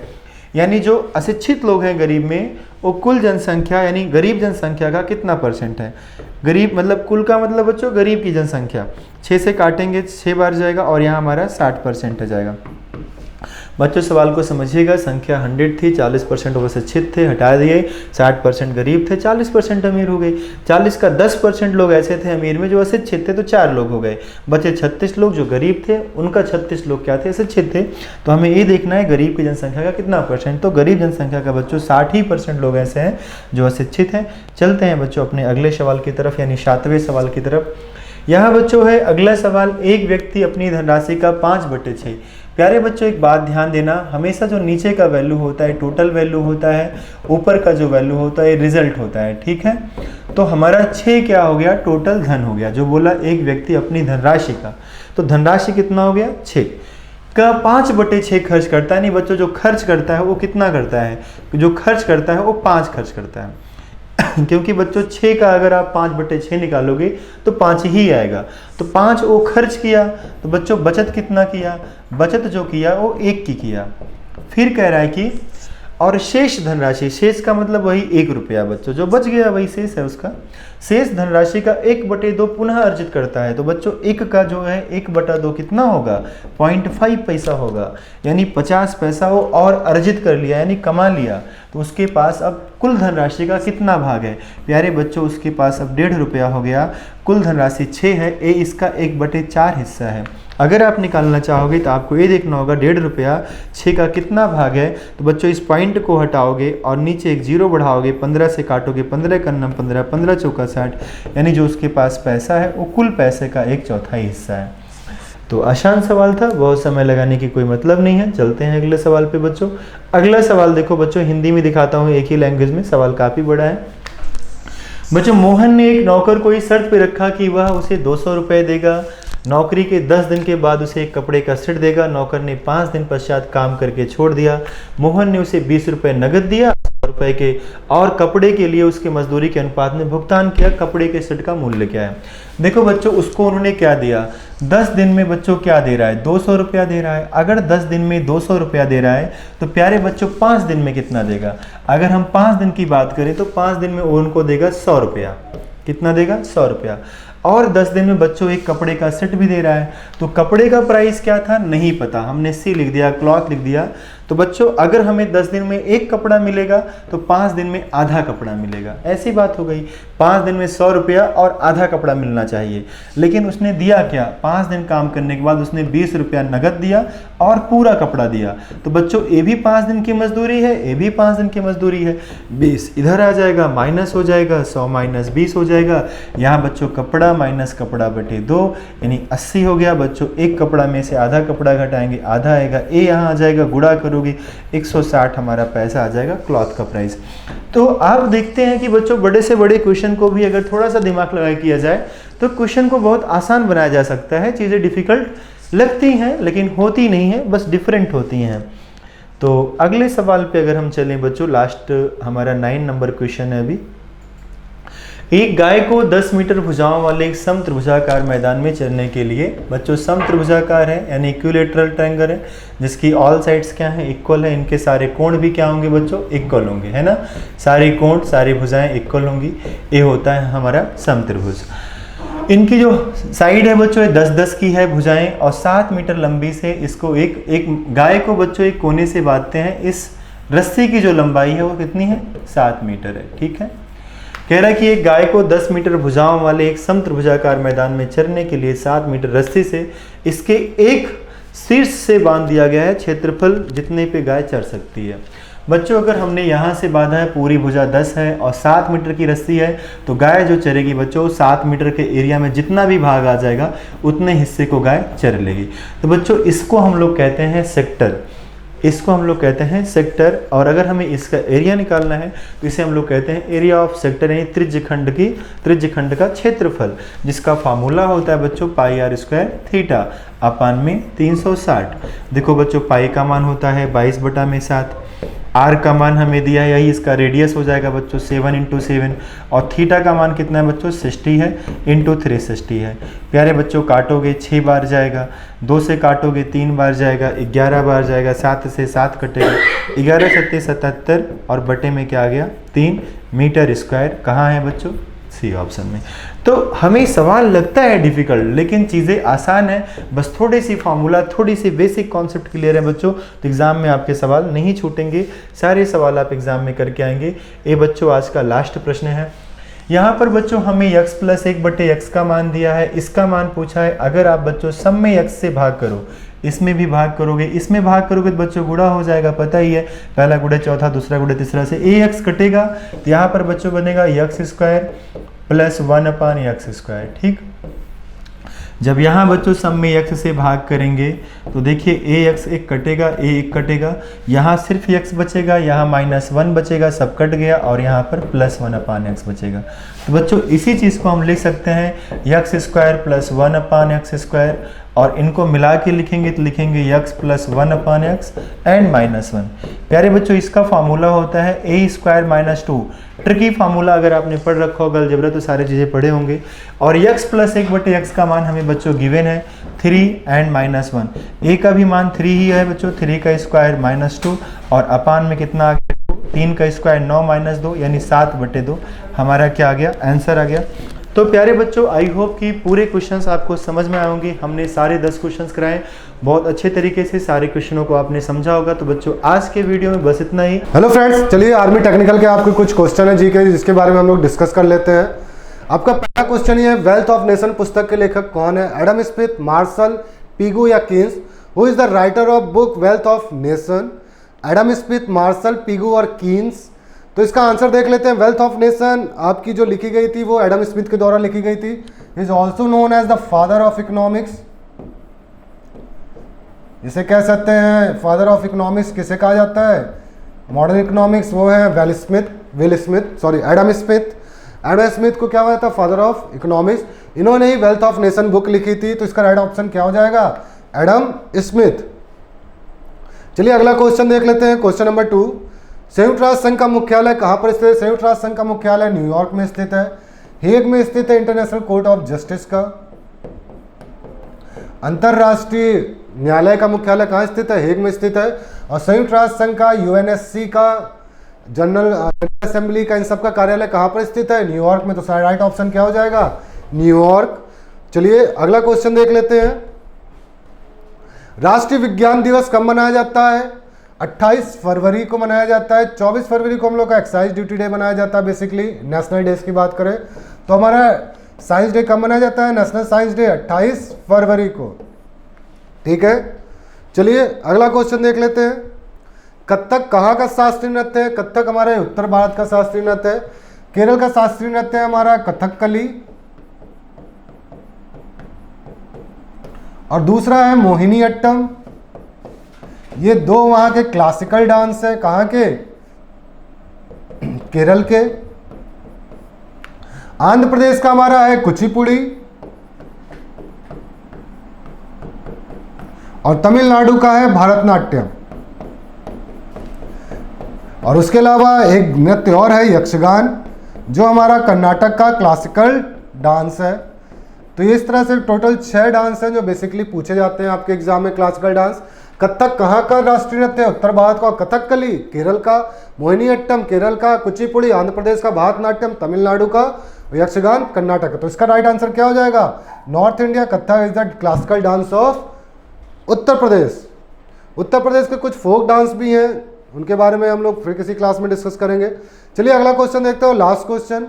B: यानी जो अशिक्षित लोग हैं गरीब में वो कुल जनसंख्या यानी गरीब जनसंख्या का कितना परसेंट है। गरीब मतलब कुल का मतलब बच्चों गरीब की जनसंख्या, 6 से काटेंगे 6 बार जाएगा और यहाँ हमारा 60% आ जाएगा। बच्चों सवाल को समझिएगा, संख्या 100 थी, 40% वो अशिक्षित थे, हटा दिए, 60% गरीब थे, 40% अमीर हो गए। 40 का 10% लोग ऐसे थे अमीर में जो अशिक्षित थे, तो 4 लोग हो गए। बचे 36 लोग जो गरीब थे, उनका 36 लोग क्या थे, अशिक्षित थे। तो हमें ये देखना है गरीब की जनसंख्या का कितना परसेंट। तो गरीब जनसंख्या का बच्चों 60% लोग ऐसे हैं जो अशिक्षित हैं। चलते हैं बच्चों अपने अगले सवाल की तरफ यानी 7वें सवाल की तरफ। यहाँ बच्चों है अगला सवाल, एक व्यक्ति अपनी धनराशि का 5/6। प्यारे बच्चों एक बात ध्यान देना, हमेशा जो नीचे का वैल्यू होता है टोटल वैल्यू होता है, ऊपर का जो वैल्यू होता है रिजल्ट होता है। ठीक है, तो हमारा 6 क्या हो गया, टोटल धन हो गया। जो बोला एक व्यक्ति अपनी धनराशि का, तो धनराशि कितना हो गया, 6 का 5/6 खर्च करता है। नहीं बच्चों जो खर्च करता है वो कितना करता है, जो खर्च करता है वो 5 खर्च करता है क्योंकि बच्चों 6 का अगर आप 5/6 निकालोगे तो 5 ही आएगा। तो 5 वो खर्च किया, तो बच्चों बचत कितना किया, बचत जो किया वो 1 की किया। फिर कह रहा है कि और शेष धनराशि, शेष का मतलब वही 1 रुपया बच्चों जो बच गया वही शेष है उसका। शेष धनराशि का 1/2 पुनः अर्जित करता है। तो बच्चों 1 का जो है 1/2 कितना होगा, 0.5 पैसा होगा। यानी 50 पैसा वो और अर्जित कर लिया यानी कमा लिया। तो उसके पास अब कुल धनराशि का कितना भाग है प्यारे बच्चों, उसके पास अब 1.5 रुपया हो गया। कुल धनराशि 6 है, ये इसका 1/4 हिस्सा है। अगर आप निकालना चाहोगे तो आपको ये देखना होगा 1.5 रुपया 6 का कितना भाग है। तो बच्चों इस पॉइंट को हटाओगे और नीचे एक 0 बढ़ाओगे, 15 से काटोगे, 15 का 15, 15 चौका 60, यानी जो उसके पास पैसा है वो कुल पैसे का 1/4 हिस्सा है। तो आसान सवाल था, बहुत समय लगाने की कोई मतलब नहीं है। चलते हैं अगले सवाल पे बच्चों। अगला सवाल देखो बच्चों, हिंदी में दिखाता हूँ एक ही लैंग्वेज में, सवाल काफ़ी बड़ा है। बच्चों मोहन ने एक नौकर को इस शर्त पे रखा कि वह उसे 200 रुपये देगा, नौकरी के 10 दिन के बाद उसे एक कपड़े का सेट देगा। नौकर ने 5 दिन पश्चात काम करके छोड़ दिया। मोहन ने उसे 20 रुपये नगद दिया, 100 रुपये के और कपड़े के लिए उसके मजदूरी के अनुपात में भुगतान किया। कपड़े के सेट का मूल्य क्या है? देखो बच्चों, उसको उन्होंने क्या दिया, 10 दिन में बच्चों क्या दे रहा है, 200 रुपया दे रहा है। अगर 10 दिन में 200 रुपया दे रहा है तो प्यारे बच्चों 5 दिन में कितना देगा? अगर हम 5 दिन की बात करें तो 5 दिन में वो उनको देगा 100 रुपया। कितना देगा? 100 रुपया। और 10 दिन में बच्चों एक कपड़े का सेट भी दे रहा है। तो कपड़े का प्राइस क्या था? नहीं पता, हमने सी लिख दिया, क्लॉथ लिख दिया। तो बच्चों अगर हमें 10 दिन में एक कपड़ा मिलेगा तो 5 दिन में आधा कपड़ा मिलेगा। ऐसी बात हो गई, 5 दिन में 100 रुपया और आधा कपड़ा मिलना चाहिए। लेकिन उसने दिया क्या? 5 दिन काम करने के बाद उसने 20 रुपया नगद दिया और पूरा कपड़ा दिया। तो बच्चों ये भी 5 दिन की मजदूरी है, ये भी 5 दिन की मजदूरी है। 20 इधर आ जाएगा, माइनस हो जाएगा, 100 माइनस 20 हो जाएगा। यहाँ बच्चों कपड़ा माइनस कपड़ा बटे 2 यानी 80 हो गया। बच्चों एक कपड़ा में से आधा कपड़ा घटाएंगे, आधा आएगा, ए यहाँ आ जाएगा, गुणा करोगे 160 हमारा पैसा आ जाएगा, क्लॉथ का प्राइस। तो आप देखते हैं कि बच्चों बड़े से बड़े क्वेश्चन को भी अगर थोड़ा सा दिमाग लगा किया जाए तो क्वेश्चन को बहुत आसान बनाया जा सकता है। चीज़ें डिफिकल्ट लगती हैं लेकिन होती नहीं है, बस डिफरेंट होती हैं। तो अगले सवाल पे अगर हम चलें बच्चों, लास्ट हमारा 9 नंबर क्वेश्चन है अभी। एक गाय को 10 मीटर भुजाओं वाले एक समत्रिभुजाकार मैदान में चरने के लिए, बच्चों समत्रिभुजाकार है यानी इक्विलेटरल ट्रायंगल है जिसकी ऑल साइड्स क्या है? इक्वल है। इनके सारे कोण भी क्या होंगे बच्चों? इक्वल होंगे, है ना। सारे कोण सारी भुजाएं इक्वल होंगी। ये होता है हमारा समत्रिभुज। इनकी जो साइड है बच्चों 10-10 की है भुजाएं और 7 मीटर लंबी से इसको एक गाय को बच्चों एक कोने से बांधते हैं। इस रस्सी की जो लंबाई है वो कितनी है? 7 मीटर है। ठीक है। कह रहा है कि एक गाय को 10 मीटर भुजाओं वाले एक समत्रिभुजाकार मैदान में चरने के लिए 7 मीटर रस्सी से इसके एक शीर्ष से बांध दिया गया है। क्षेत्रफल जितने पे गाय चर सकती है। बच्चों अगर हमने यहाँ से बांधा है, पूरी भुजा 10 है और 7 मीटर की रस्सी है, तो गाय जो चरेगी बच्चों 7 मीटर के एरिया में जितना भी भाग आ जाएगा उतने हिस्से को गाय चर लेगी। तो बच्चों इसको हम लोग कहते हैं सेक्टर, इसको हम लोग कहते हैं सेक्टर। और अगर हमें इसका एरिया निकालना है तो इसे हम लोग कहते हैं एरिया ऑफ सेक्टर यानी त्रिज्यखंड का क्षेत्रफल, जिसका फार्मूला होता है बच्चों पाई r स्क्वायर थीटा अपान में 360। देखो बच्चों पाई का मान होता है 22/7, आर का मान हमें दिया है, यही इसका रेडियस हो जाएगा बच्चों 7 × 7 और थीटा का मान कितना है बच्चों 60 है × 360 है। प्यारे बच्चों काटोगे 6 बार जाएगा, 2 से काटोगे 3 बार जाएगा, 11 बार जाएगा, 7 से 7 कटेगा, 11 × 7 77 और बटे में क्या आ गया 3 मीटर स्क्वायर। कहाँ है बच्चों? सी ऑप्शन में। तो हमें सवाल लगता है डिफिकल्ट लेकिन चीज़ें आसान है, बस थोड़ी सी फार्मूला थोड़ी सी बेसिक कॉन्सेप्ट क्लियर है बच्चों तो एग्जाम में आपके सवाल नहीं छूटेंगे, सारे सवाल आप एग्जाम में करके आएंगे। ये बच्चों आज का लास्ट प्रश्न है। यहाँ पर बच्चों हमें x + 1/x का मान दिया है, इसका मान पूछा है। अगर आप बच्चों सब में x से भाग करो, इसमें भी भाग करोगे, इसमें भाग करोगे तो बच्चों गुणा हो जाएगा, पता ही है, पहला गुणा चौथा, दूसरा गुणा तीसरा से ax कटेगा। तो यहाँ पर बच्चों बनेगा x² + 1/x²। ठीक। जब यहाँ बच्चों सब में x से भाग करेंगे तो देखिए ax एक कटेगा, a एक कटेगा, यहाँ सिर्फ x बचेगा, यहाँ -1 बचेगा, सब कट गया और यहाँ पर +1/x बचेगा। तो बच्चों इसी चीज़ को हम लिख सकते हैं x² + 1/x² और इनको मिला के लिखेंगे तो लिखेंगे x + 1/x एंड -1। प्यारे बच्चों इसका फार्मूला होता है a² - 2। ट्रिकी फार्मूला अगर आपने पढ़ रखा होगा अलजेब्रा तो सारी चीज़ें पढ़े होंगे। और x + 1/x का मान हमें बच्चों गिवन है 3 एंड -1। a का भी मान 3 ही है बच्चों, 3 का स्क्वायर -2 और अपान में कितना आ गया 3 का स्क्वायर 9 - 2 यानी 7/2 हमारा क्या आ गया? आंसर आ गया। तो प्यारे बच्चों आई होप कि पूरे क्वेश्चंस आपको समझ में आएंगे। हमने सारे 10 क्वेश्चंस कराए, बहुत अच्छे तरीके से सारे क्वेश्चनों को आपने समझा होगा। तो बच्चों आज के वीडियो में बस इतना ही।
C: हेलो फ्रेंड्स, चलिए आर्मी टेक्निकल के आपके कुछ क्वेश्चन है जी के जिसके बारे में हम लोग डिस्कस कर लेते हैं। आपका पहला क्वेश्चन ये है, वेल्थ ऑफ नेशन पुस्तक के लेखक कौन है? एडम स्मिथ, मार्शल, पिगू या Keynes? Who is the writer of book wealth of nation? Adam Smith, Marshall, Pigou और कीन्स? तो इसका आंसर देख लेते हैं। वेल्थ ऑफ नेशन आपकी जो लिखी गई थी वो एडम स्मिथ के द्वारा लिखी गई थी। Is also known as the father of economics. इसे कह सकते हैं फादर ऑफ इकोनॉमिक्स किसे कहा जाता है? मॉडर्न इकोनॉमिक्स वो है एडम स्मिथ। एडम स्मिथ को क्या हुआ था, फादर ऑफ इकोनॉमिक्स, इन्होंने ही वेल्थ ऑफ नेशन बुक लिखी थी, तो इसका राइट ऑप्शन क्या हो जाएगा, एडम स्मिथ। चलिए अगला क्वेश्चन देख लेते हैं, क्वेश्चन नंबर 2। संयुक्त राष्ट्र संघ का मुख्यालय कहाँ पर स्थित है? संयुक्त राष्ट्र संघ का मुख्यालय न्यूयॉर्क में स्थित है। हेग में स्थित है इंटरनेशनल कोर्ट ऑफ जस्टिस का। अंतरराष्ट्रीय न्यायालय का मुख्यालय कहाँ स्थित है? हेग में स्थित है। और संयुक्त राष्ट्र संघ का यूएनएससी का जनरल असेंबली का इन सब का कार्यालय कहाँ पर स्थित है? न्यूयॉर्क में। तो सारा राइट ऑप्शन क्या हो जाएगा, न्यूयॉर्क। चलिए अगला क्वेश्चन देख लेते हैं। राष्ट्रीय विज्ञान दिवस कब मनाया जाता है? 28 फरवरी को मनाया जाता है। 24 फरवरी को हम लोग का एक्साइज ड्यूटी डे मनाया जाता है। बेसिकली नेशनल डेज की बात करें तो हमारा साइंस डे कब मनाया जाता है? नेशनल साइंस डे 28 फरवरी को। ठीक है, चलिए अगला क्वेश्चन देख लेते हैं। कथक कहाँ का शास्त्रीय नृत्य है? कथक हमारे उत्तर भारत का शास्त्रीय नृत्य है। केरल का शास्त्रीय नृत्य है हमारा कथकली, और दूसरा है मोहिनीअट्टम। ये दो वहां के क्लासिकल डांस है, कहाँ के? केरल के। आंध्र प्रदेश का हमारा है कुचिपुड़ी, और तमिलनाडु का है भरतनाट्यम। और उसके अलावा एक नृत्य और है यक्षगान, जो हमारा कर्नाटक का क्लासिकल डांस है। तो इस तरह से टोटल 6 डांस हैं जो बेसिकली पूछे जाते हैं आपके एग्जाम में। क्लासिकल डांस, कथक कहाँ का राष्ट्रीय नृत्य है? उत्तर भारत का। कथकली केरल का, मोहिनीअट्टम केरल का, कुचिपुड़ी आंध्र प्रदेश का, भरतनाट्यम तमिलनाडु का, यक्षगान कर्नाटक का। तो इसका राइट आंसर क्या हो जाएगा? North India Kathak is the classical dance of Uttar Pradesh. Uttar Pradesh के कुछ फोक डांस भी हैं, उनके बारे में हम लोग फिर किसी क्लास में डिस्कस करेंगे। चलिए अगला क्वेश्चन देखते हो, लास्ट क्वेश्चन।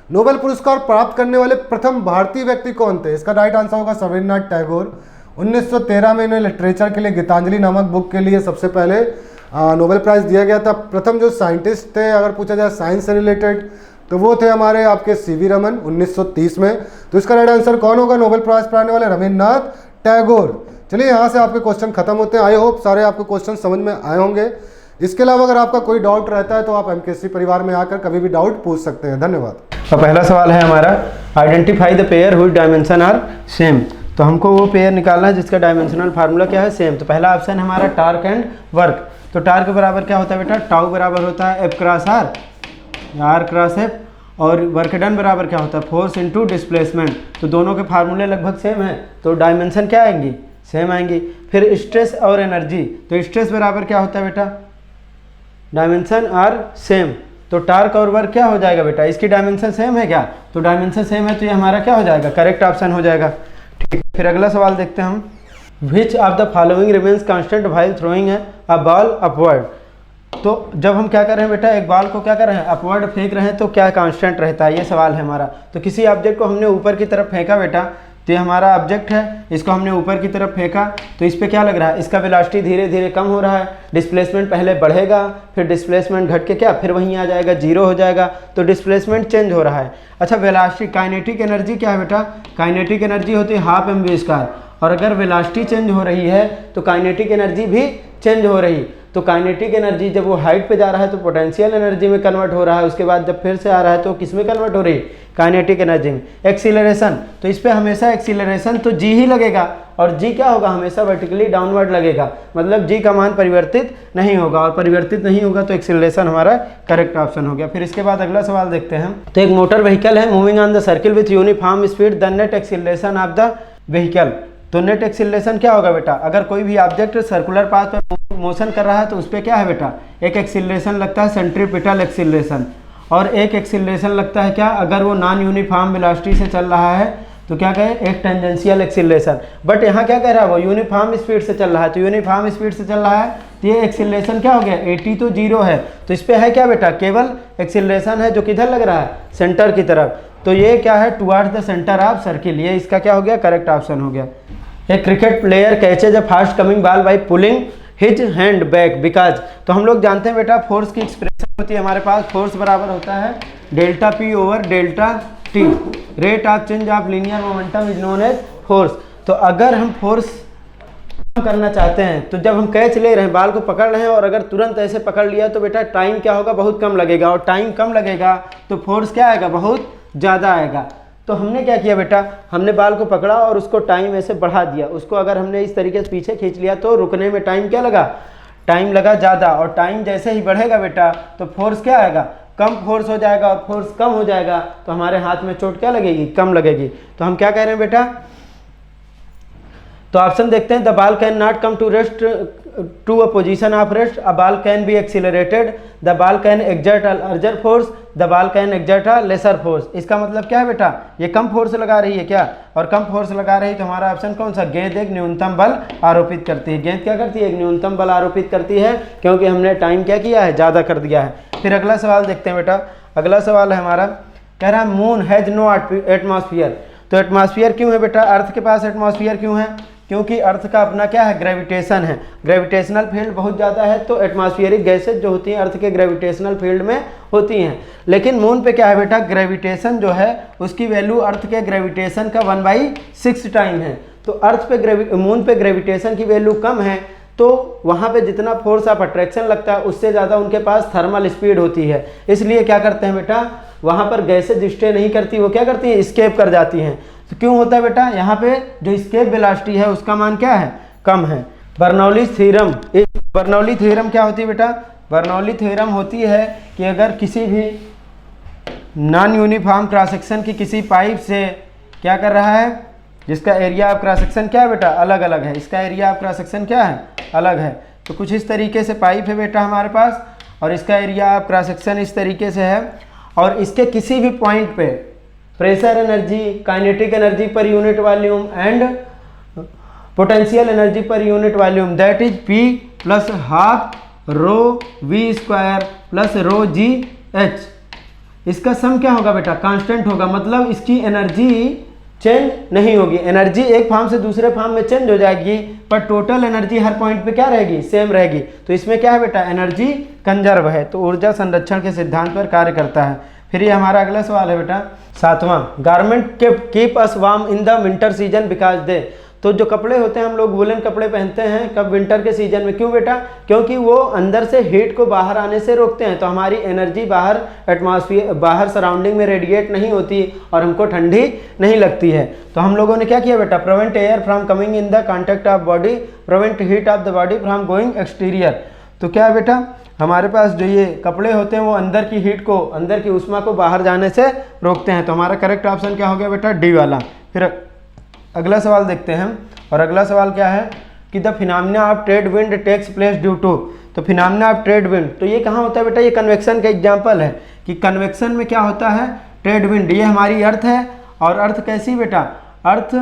C: नोबेल पुरस्कार प्राप्त करने वाले प्रथम भारतीय व्यक्ति कौन थे? इसका राइट आंसर होगा रविन्द्रनाथ टैगोर। 1913 में इन्हें लिटरेचर के लिए गीतांजलि नामक बुक के लिए सबसे पहले नोबेल प्राइज दिया गया था। प्रथम जो साइंटिस्ट थे, अगर पूछा जाए साइंस से रिलेटेड, तो वो थे हमारे आपके सीवी रमन 1930 में। तो इसका राइट आंसर कौन होगा? नोबेल प्राइज पाने वाले रविन्द्रनाथ टैगोर। चलिए यहाँ से आपके क्वेश्चन खत्म होते हैं। आई होप सारे आपको क्वेश्चन समझ में आए होंगे। इसके अलावा अगर आपका कोई डाउट रहता है तो आप एमकेसी परिवार में आकर कभी भी डाउट पूछ सकते हैं। धन्यवाद।
D: तो पहला सवाल है हमारा, identify the pair whose dimension are same. तो हमको वो पेयर निकालना है जिसका डायमेंशनल फार्मूला क्या है? सेम। तो पहला ऑप्शन है हमारा टार्क एंड वर्क। तो टार्क बराबर क्या होता है बेटा? टाउ बराबर होता है F cross R, R cross F. और वर्क डन बराबर क्या होता है? Force into displacement. तो दोनों के फार्मूले लगभग सेम है, तो डायमेंशन क्या आएंगी? सेम आएंगी। फिर स्ट्रेस और एनर्जी, तो स्ट्रेस बराबर क्या होता है बेटा? Dimension are same. तो टार्क और वर्क क्या हो जाएगा बेटा? इसकी डायमेंशन सेम है क्या? तो डायमेंशन सेम है, तो ये हमारा क्या हो जाएगा? करेक्ट ऑप्शन हो जाएगा। ठीक, फिर अगला सवाल देखते हैं हम। Which of the following remains constant while throwing a ball upward. तो जब हम क्या कर रहे हैं बेटा, एक बॉल को क्या कर रहे हैं? अपवर्ड फेंक रहे हैं, तो क्या कांस्टेंट रहता है? ये सवाल है हमारा। तो किसी ऑब्जेक्ट को हमने ऊपर की तरफ फेंका बेटा, तो ये हमारा ऑब्जेक्ट है, इसको हमने ऊपर की तरफ फेंका, तो इस पे क्या लग रहा है? इसका वेलोसिटी धीरे धीरे कम हो रहा है। डिस्प्लेसमेंट पहले बढ़ेगा, फिर डिस्प्लेसमेंट घट के क्या फिर वहीं आ जाएगा, जीरो हो जाएगा। तो डिस्प्लेसमेंट चेंज हो रहा है। अच्छा, वेलोसिटी, काइनेटिक एनर्जी क्या है बेटा? काइनेटिक एनर्जी होती है हाफ mv²। और अगर वेलोसिटी चेंज हो रही है तो काइनेटिक एनर्जी भी चेंज हो रही। तो काइनेटिक एनर्जी जब वो हाइट पे जा रहा है तो पोटेंशियल एनर्जी में कन्वर्ट हो रहा है, उसके बाद जब फिर से आ रहा है तो किस में कन्वर्ट हो रही है? काइनेटिक एनर्जी में। एक्सीलरेशन, तो इस पे हमेशा एक्सीलरेशन तो जी ही लगेगा, और जी क्या होगा? हमेशा वर्टिकली डाउनवर्ड लगेगा, मतलब जी का मान परिवर्तित नहीं होगा, और परिवर्तित नहीं होगा तो एक्सीलरेशन हमारा करेक्ट ऑप्शन हो गया। फिर इसके बाद अगला सवाल देखते हैं। तो एक मोटर व्हीकल है moving on the circle with uniform speed, the net acceleration of the vehicle. तो नेट एक्सीलरेशन क्या होगा बेटा? अगर कोई भी ऑब्जेक्ट सर्कुलर पाथ पर मोशन कर रहा है तो उस पर क्या है बेटा? एक एक्सीलरेशन लगता है सेंट्रीपिटल एक्सीलरेशन, और एक एक्सीलरेशन लगता है क्या? अगर वो नॉन यूनिफॉर्म वेलोसिटी से चल रहा है तो क्या कहे? एक टेंजेंशियल एक्सीलरेशन। बट यहाँ क्या कह रहा है? वो यूनिफॉर्म स्पीड से चल रहा है, तो यूनिफॉर्म स्पीड से चल रहा है तो ये एक्सीलरेशन क्या हो गया? 80 तो 0 है। तो इस पर है क्या बेटा? केवल एक्सीलरेशन है जो किधर लग रहा है? सेंटर की तरफ। तो ये क्या है? Towards the centre of circle. ये इसका क्या हो गया? करेक्ट ऑप्शन हो गया। एक cricket player catches a fast coming ball by pulling his hand back because. तो हम लोग जानते हैं बेटा फोर्स की एक्सप्रेशन होती है हमारे पास, फोर्स बराबर होता है delta P over delta T. Rate of change of linear momentum is known as force. तो अगर हम फोर्स कम करना चाहते हैं, तो जब हम कैच ले रहे हैं, बाल को पकड़ रहे हैं और अगर तुरंत ऐसे पकड़ लिया तो बेटा टाइम क्या होगा, बहुत कम लगेगा, और टाइम कम लगेगा तो फोर्स क्या आएगा, बहुत ज़्यादा आएगा। तो हमने क्या किया बेटा, हमने बाल को पकड़ा और उसको टाइम ऐसे बढ़ा दिया। उसको अगर हमने इस तरीके से पीछे खींच लिया तो रुकने में टाइम क्या लगा, टाइम लगा ज़्यादा, और टाइम जैसे ही बढ़ेगा बेटा तो फोर्स क्या आएगा, कम फोर्स हो जाएगा, और फोर्स कम हो जाएगा तो हमारे हाथ में चोट क्या लगेगी, कम लगेगी। तो हम क्या कह रहे हैं बेटा, तो ऑप्शन देखते हैं, the ball can not come to rest to a position of rest, a ball can be accelerated, the ball can exert a larger force, the ball can exert a lesser force. इसका मतलब क्या है बेटा, ये कम फोर्स लगा रही है क्या, और कम फोर्स लगा रही है तो हमारा ऑप्शन कौन सा, गेंद एक न्यूनतम बल आरोपित करती है। गेंद क्या करती है, एक न्यूनतम बल आरोपित करती है, क्योंकि हमने टाइम क्या किया है, ज़्यादा कर दिया है। फिर अगला सवाल देखते हैं बेटा, अगला सवाल है हमारा, कह रहा है मून हैज़ नो एटमॉस्फियर। तो एटमॉस्फियर क्यों है बेटा, अर्थ के पास एटमॉस्फियर क्यों है, क्योंकि अर्थ का अपना क्या है, ग्रेविटेशन है, ग्रेविटेशनल फील्ड बहुत ज़्यादा है, तो एटमॉस्फेरिक गैसेज जो होती हैं अर्थ के ग्रेविटेशनल फील्ड में होती हैं। लेकिन मून पे क्या है बेटा, ग्रेविटेशन जो है उसकी वैल्यू अर्थ के ग्रेविटेशन का 1/6 टाइम है। तो अर्थ पे मून पे ग्रेविटेशन की वैल्यू कम है, तो वहाँ पे जितना फोर्स ऑफ अट्रैक्शन लगता है उससे ज़्यादा उनके पास थर्मल स्पीड होती है। इसलिए क्या करते हैं बेटा, वहाँ पर गैसेज स्टे नहीं करती, वो क्या करती हैं, स्केप कर जाती हैं। तो क्यों होता है बेटा, यहाँ पे जो स्केप वेलोसिटी है उसका मान क्या है, कम है। बर्नौली थ्योरम, बर्नौली थ्योरम क्या होती है बेटा, बर्नौली थ्योरम होती है कि अगर किसी भी नॉन यूनिफॉर्म क्रॉस सेक्शन की किसी पाइप से क्या कर रहा है, जिसका एरिया ऑफ क्रॉस सेक्शन क्या है बेटा, अलग अलग है, इसका एरिया ऑफ क्रॉस सेक्शन क्या है, अलग है। तो कुछ इस तरीके से पाइप है बेटा हमारे पास, और इसका एरिया ऑफ क्रॉस सेक्शन इस तरीके से है, और इसके किसी भी पॉइंट पे pressure energy, kinetic energy per unit volume and potential energy per unit volume that is P plus half rho V square plus rho G H, इसका सम क्या होगा बेटा, कांस्टेंट होगा। मतलब इसकी एनर्जी चेंज नहीं होगी, एनर्जी एक फॉर्म से दूसरे फॉर्म में चेंज हो जाएगी, पर टोटल एनर्जी हर पॉइंट पे क्या रहेगी, सेम रहेगी। तो इसमें क्या है बेटा, एनर्जी कंजर्व है, तो ऊर्जा संरक्षण के सिद्धांत पर कार्य करता है। फिर ये हमारा अगला सवाल है बेटा 7वां, गारमेंट के keep us warm in the winter season because they. तो जो कपड़े होते हैं हम लोग वुलन कपड़े पहनते हैं कब, विंटर के सीजन में। क्यों बेटा, क्योंकि वो अंदर से हीट को बाहर आने से रोकते हैं, तो हमारी एनर्जी बाहर एटमॉस्फेयर, बाहर सराउंडिंग में रेडिएट नहीं होती और हमको ठंडी नहीं लगती है। तो हम लोगों ने क्या किया बेटा, prevent air from coming in the contact of body, prevent heat of the body from going exterior. तो क्या है बेटा, हमारे पास जो ये कपड़े होते हैं वो अंदर की हीट को, अंदर की उष्मा को बाहर जाने से रोकते हैं। तो हमारा करेक्ट ऑप्शन क्या हो गया बेटा, डी वाला। फिर अगला सवाल देखते हैं हम, और अगला सवाल क्या है कि the phenomena of trade wind takes place due to. तो फिनोमिना ऑफ ट्रेड विंड, तो ये कहाँ होता है बेटा, ये कन्वेक्शन का एग्जाम्पल है कि कन्वेक्शन में क्या होता है, ट्रेड विंड। ये हमारी अर्थ है, और अर्थ कैसी बेटा, अर्थ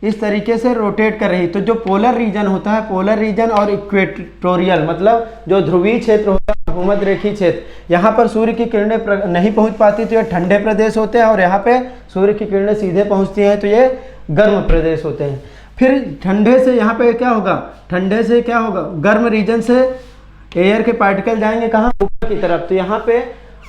D: इस तरीके से रोटेट कर रही। तो जो पोलर रीजन होता है, पोलर रीजन और इक्वेटोरियल मतलब जो ध्रुवीय क्षेत्र होता है, भूमध्य रेखीय क्षेत्र, यहाँ पर सूर्य की किरणें नहीं पहुँच पाती तो ये ठंडे प्रदेश होते हैं, और यहाँ पे सूर्य की किरणें सीधे पहुँचती हैं तो ये गर्म प्रदेश होते हैं। फिर ठंडे से यहाँ पे क्या होगा, ठंडे से क्या होगा, गर्म रीजन से एयर के पार्टिकल जाएंगे कहाँ, ऊपर की तरफ। तो यहाँ पे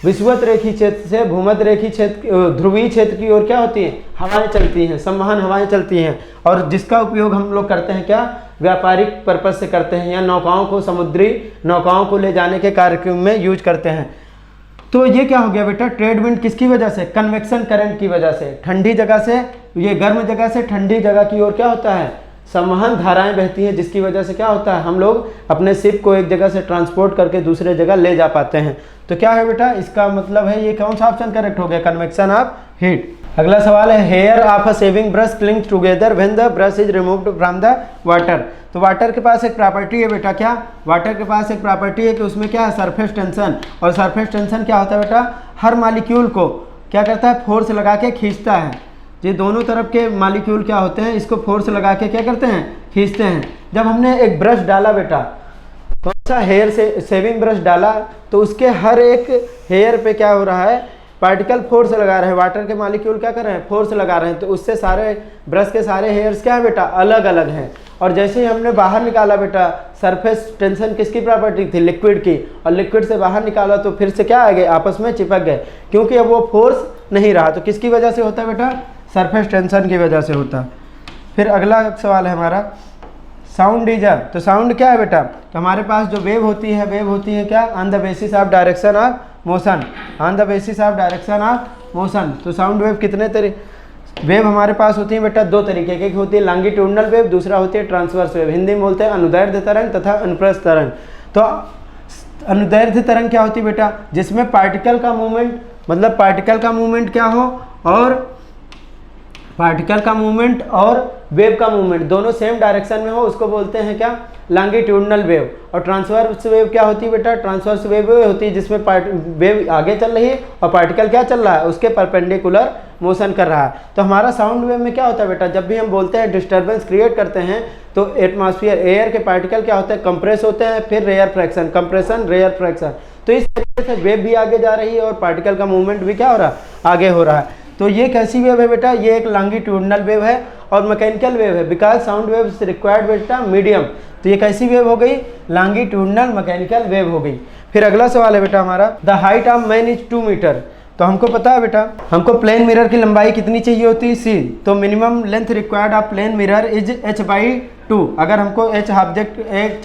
D: विषुवत रेखीय क्षेत्र से भूमध्य रेखीय क्षेत्र, ध्रुवीय क्षेत्र की ओर क्या होती हैं, हवाएं चलती हैं, संवहन हवाएं चलती हैं, और जिसका उपयोग हम लोग करते हैं क्या, व्यापारिक पर्पज से करते हैं, या नौकाओं को, समुद्री नौकाओं को ले जाने के कार्यक्रम में यूज करते हैं। तो ये क्या हो गया बेटा, ट्रेड विंड किसकी वजह से, कन्वेक्शन करंट की वजह से, ठंडी जगह से, ये गर्म जगह से ठंडी जगह की ओर क्या होता है, संवहन धाराएं बहती हैं, जिसकी वजह से क्या होता है, हम लोग अपने शिप को एक जगह से ट्रांसपोर्ट करके दूसरे जगह ले जा पाते हैं। तो क्या है बेटा, इसका मतलब है ये कौन सा ऑप्शन करेक्ट हो गया, कन्वेक्शन ऑफ हीट। अगला सवाल है, hair of a shaving brush clings together when the brush is removed from the water. तो वाटर के पास एक प्रॉपर्टी है बेटा, क्या, वाटर के पास एक प्रॉपर्टी है कि उसमें क्या है, सरफेस टेंशन। और सरफेस टेंशन क्या होता है बेटा, हर मॉलिक्यूल को क्या करता है, फोर्स लगा के खींचता है। ये दोनों तरफ के मॉलिक्यूल क्या होते हैं, इसको फोर्स लगा के क्या करते हैं, खींचते हैं। जब हमने एक ब्रश डाला बेटा, कौन सा, हेयर से शेविंग ब्रश डाला, तो उसके हर एक हेयर पे क्या हो रहा है, पार्टिकल फोर्स लगा रहे हैं, वाटर के मॉलिक्यूल क्या कर रहे हैं, फोर्स लगा रहे हैं। तो उससे सारे ब्रश के सारे हेयर्स क्या है बेटा, अलग अलग हैं। और जैसे ही हमने बाहर निकाला बेटा, सरफेस टेंशन किसकी प्रॉपर्टी थी, लिक्विड की, और लिक्विड से बाहर निकाला तो फिर से क्या आ गए, आपस में चिपक गए, क्योंकि अब वो फोर्स नहीं रहा। तो किसकी वजह से होता है बेटा, सरफेस टेंशन की वजह से होता है। फिर अगला सवाल है हमारा साउंड इज अ, तो साउंड क्या है बेटा, तो हमारे पास जो वेव होती है क्या, on the basis of direction of motion, on the basis of direction of motion. तो साउंड वेव कितने वेव हमारे पास होती है बेटा, दो तरीके की, एक होती है लॉन्गिट्यूडनल वेव, दूसरा होती है ट्रांसवर्स वेव। हिंदी में बोलते हैं अनुदैर्ध्य तरंग तथा अनुप्रस्थ तरंग। तो अनुदैर्ध्य तरंग क्या होती है बेटा, जिसमें पार्टिकल का मूवमेंट, मतलब पार्टिकल का मूवमेंट क्या हो, और पार्टिकल का मूवमेंट और वेव का मूवमेंट दोनों सेम डायरेक्शन में हो, उसको बोलते हैं क्या, लॉन्गिट्यूडनल वेव। और ट्रांसवर्स वेव क्या होती है बेटा, ट्रांसवर्स वेव होती है जिसमें वेव आगे चल रही है और पार्टिकल क्या चल रहा है, उसके परपेंडिकुलर मोशन कर रहा है। तो हमारा साउंड वेव में क्या होता है बेटा, जब भी हम बोलते हैं डिस्टर्बेंस क्रिएट करते हैं तो एटमॉस्फेयर एयर के पार्टिकल क्या होते हैं, कंप्रेस होते हैं, फिर rarefaction, compression rarefaction. तो इस तरीके से वेव भी आगे जा रही है और पार्टिकल का मूवमेंट भी क्या हो रहा है, आगे हो रहा है। तो ये कैसी वेव है बेटा, ये एक लॉन्गिट्यूडनल वेव है और मैकेनिकल वेव है, बिकॉज साउंड वेव रिक्वायर्ड बेटा मीडियम। तो ये कैसी वेव हो गई, लॉन्गिट्यूडनल मैकेनिकल वेव हो गई। फिर अगला सवाल है बेटा हमारा, the height of man is 2 metre. तो हमको पता है बेटा, हमको प्लेन मिरर की लंबाई कितनी चाहिए होती है, सी। तो minimum length required of plane mirror is h/2। अगर हमको h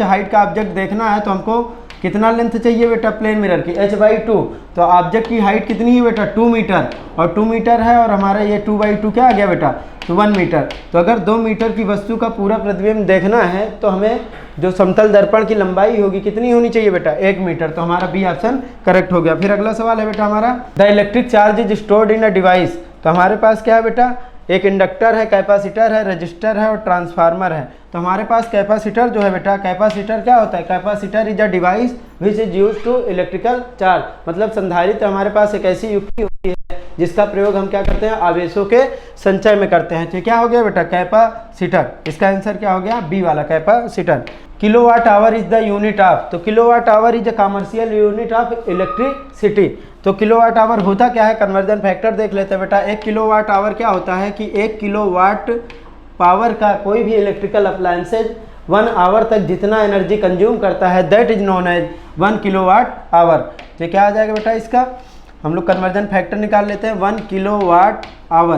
D: हाइट का ऑब्जेक्ट देखना है तो हमको कितना लेंथ चाहिए बेटा प्लेन मिरर की, h/2। तो ऑब्जेक्ट की हाइट कितनी है बेटा, 2 मीटर, और 2 मीटर है और हमारा ये 2/2 क्या आ गया बेटा, तो 1 मीटर। तो अगर 2 मीटर की वस्तु का पूरा प्रतिबिंब देखना है तो हमें जो समतल दर्पण की लंबाई होगी कितनी होनी चाहिए बेटा, 1 मीटर। तो हमारा बी ऑप्शन करेक्ट हो गया। फिर अगला सवाल है बेटा हमारा, the electric charge is stored in a device. तो हमारे पास क्या है बेटा, एक इंडक्टर है, कैपेसिटर है, रजिस्टर है और ट्रांसफार्मर है। तो हमारे पास कैपेसिटर जो है बेटा, कैपेसिटर क्या होता है, capacitor is a device which is use to electrical charge. मतलब संधारित्र हमारे पास एक ऐसी युक्ति होती है जिसका प्रयोग हम क्या करते हैं, आवेशों के संचय में करते हैं। तो क्या हो गया बेटा, कैपेसिटर। इसका आंसर क्या हो गया, बी वाला capacitor. Kilowatt hour is the unit of. तो kilowatt hour is a commercial unit of electricity. तो किलोवाट आवर होता क्या है, कन्वर्जन फैक्टर देख लेते हैं बेटा। 1 किलोवाट आवर क्या होता है कि 1 किलोवाट पावर का कोई भी इलेक्ट्रिकल अप्लायंसेज 1 आवर तक जितना एनर्जी कंज्यूम करता है that is known as 1 kilowatt hour. तो क्या आ जाएगा बेटा, इसका हम लोग कन्वर्जन फैक्टर निकाल लेते हैं, 1 किलोवाट आवर।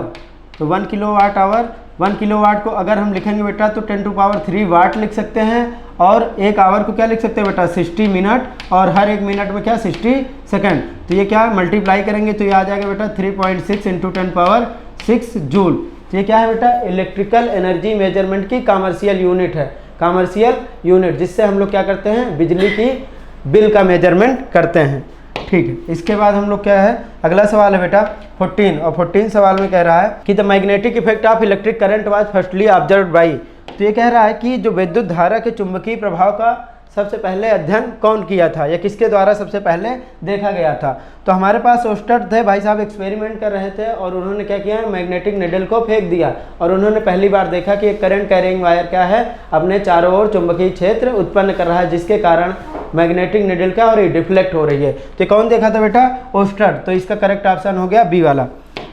D: तो 1 किलोवाट आवर, 1 किलोवाट को अगर हम लिखेंगे बेटा तो 10³ वाट लिख सकते हैं, और 1 आवर को क्या लिख सकते हैं बेटा, 60 मिनट, और हर 1 मिनट में क्या 60 सेकंड। तो ये क्या मल्टीप्लाई करेंगे तो ये आ जाएगा बेटा 3.6 × 10⁻6 जूल। तो ये क्या है बेटा, इलेक्ट्रिकल एनर्जी मेजरमेंट की कमर्शियल यूनिट है, कमर्शियल यूनिट, जिससे हम लोग क्या करते हैं, बिजली की बिल का मेजरमेंट करते हैं। ठीक है, इसके बाद हम लोग क्या है, अगला सवाल है बेटा 14, और 14 सवाल में कह रहा है कि the magnetic effect of electric current was firstly observed bye. तो ये कह रहा है कि जो विद्युत धारा के चुंबकीय प्रभाव का सबसे पहले अध्ययन कौन किया था, या किसके द्वारा सबसे पहले देखा गया था। तो हमारे पास ओस्टर्ड थे, भाई साहब एक्सपेरिमेंट कर रहे थे और उन्होंने क्या किया, मैग्नेटिक निडल को फेंक दिया, और उन्होंने पहली बार देखा कि एक करंट कैरिंग वायर क्या है, अपने चारों ओर चुंबकीय क्षेत्र उत्पन्न कर रहा है, जिसके कारण मैग्नेटिक निडल क्या हो रही है, डिफ्लेक्ट हो रही है। तो कौन देखा था बेटा, ओस्टर्ड। तो इसका करेक्ट ऑप्शन हो गया बी वाला।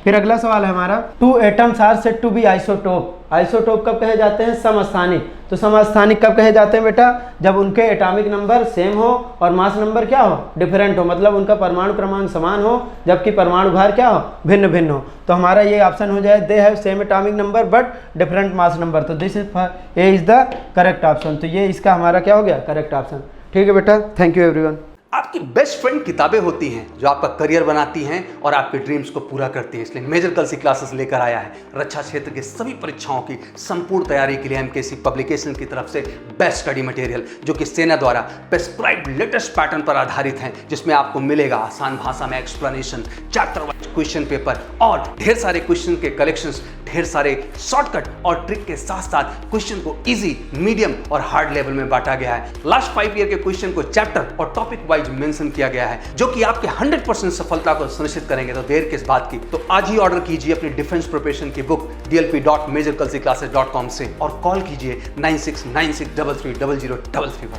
D: फिर अगला सवाल है हमारा, 2 atoms are said to be isotope. Isotope कब कहे जाते हैं, समस्थानिक। तो समस्थानिक कब कहे जाते हैं बेटा, जब उनके एटॉमिक नंबर सेम हो और मास नंबर क्या हो, डिफरेंट हो, मतलब उनका परमाणु क्रमांक समान हो जबकि परमाणु भार क्या हो, भिन्न भिन्न हो। तो हमारा ये ऑप्शन हो जाए, they have same atomic number but different mass number. तो this is a is the correct option. तो ये इसका हमारा क्या हो गया, करेक्ट ऑप्शन। ठीक है बेटा, थैंक यू एवरीवन।
A: आपकी बेस्ट फ्रेंड किताबें होती हैं जो आपका करियर बनाती हैं और आपके ड्रीम्स को पूरा करती हैं। इसलिए मेजर कल सी क्लासेस लेकर आया है रक्षा क्षेत्र के सभी परीक्षाओं की संपूर्ण तैयारी के लिए एमकेसी पब्लिकेशन की तरफ से बेस्ट स्टडी मटेरियल, जो कि सेना द्वारा प्रेस्क्राइब्ड लेटेस्ट पैटर्न पर आधारित हैं, जिसमें आपको मिलेगा आसान भाषा में explanation, chapter wise question paper और ढेर सारे क्वेश्चन के कलेक्शंस, ढेर सारे शॉर्टकट और ट्रिक के साथ साथ क्वेश्चन को इजी, मीडियम और हार्ड लेवल में बांटा गया है। लास्ट 5 ईयर के क्वेश्चन को चैप्टर और टॉपिक वाइज मेंशन किया गया है, जो कि आपके 100% सफलता को सुनिश्चित करेंगे। तो देर किस बात की, तो आज ही ऑर्डर कीजिए अपनी डिफेंस प्रिपरेशन की बुक dlp.majorkalsiclasses.com से और कॉल कीजिए 9696330033 पर।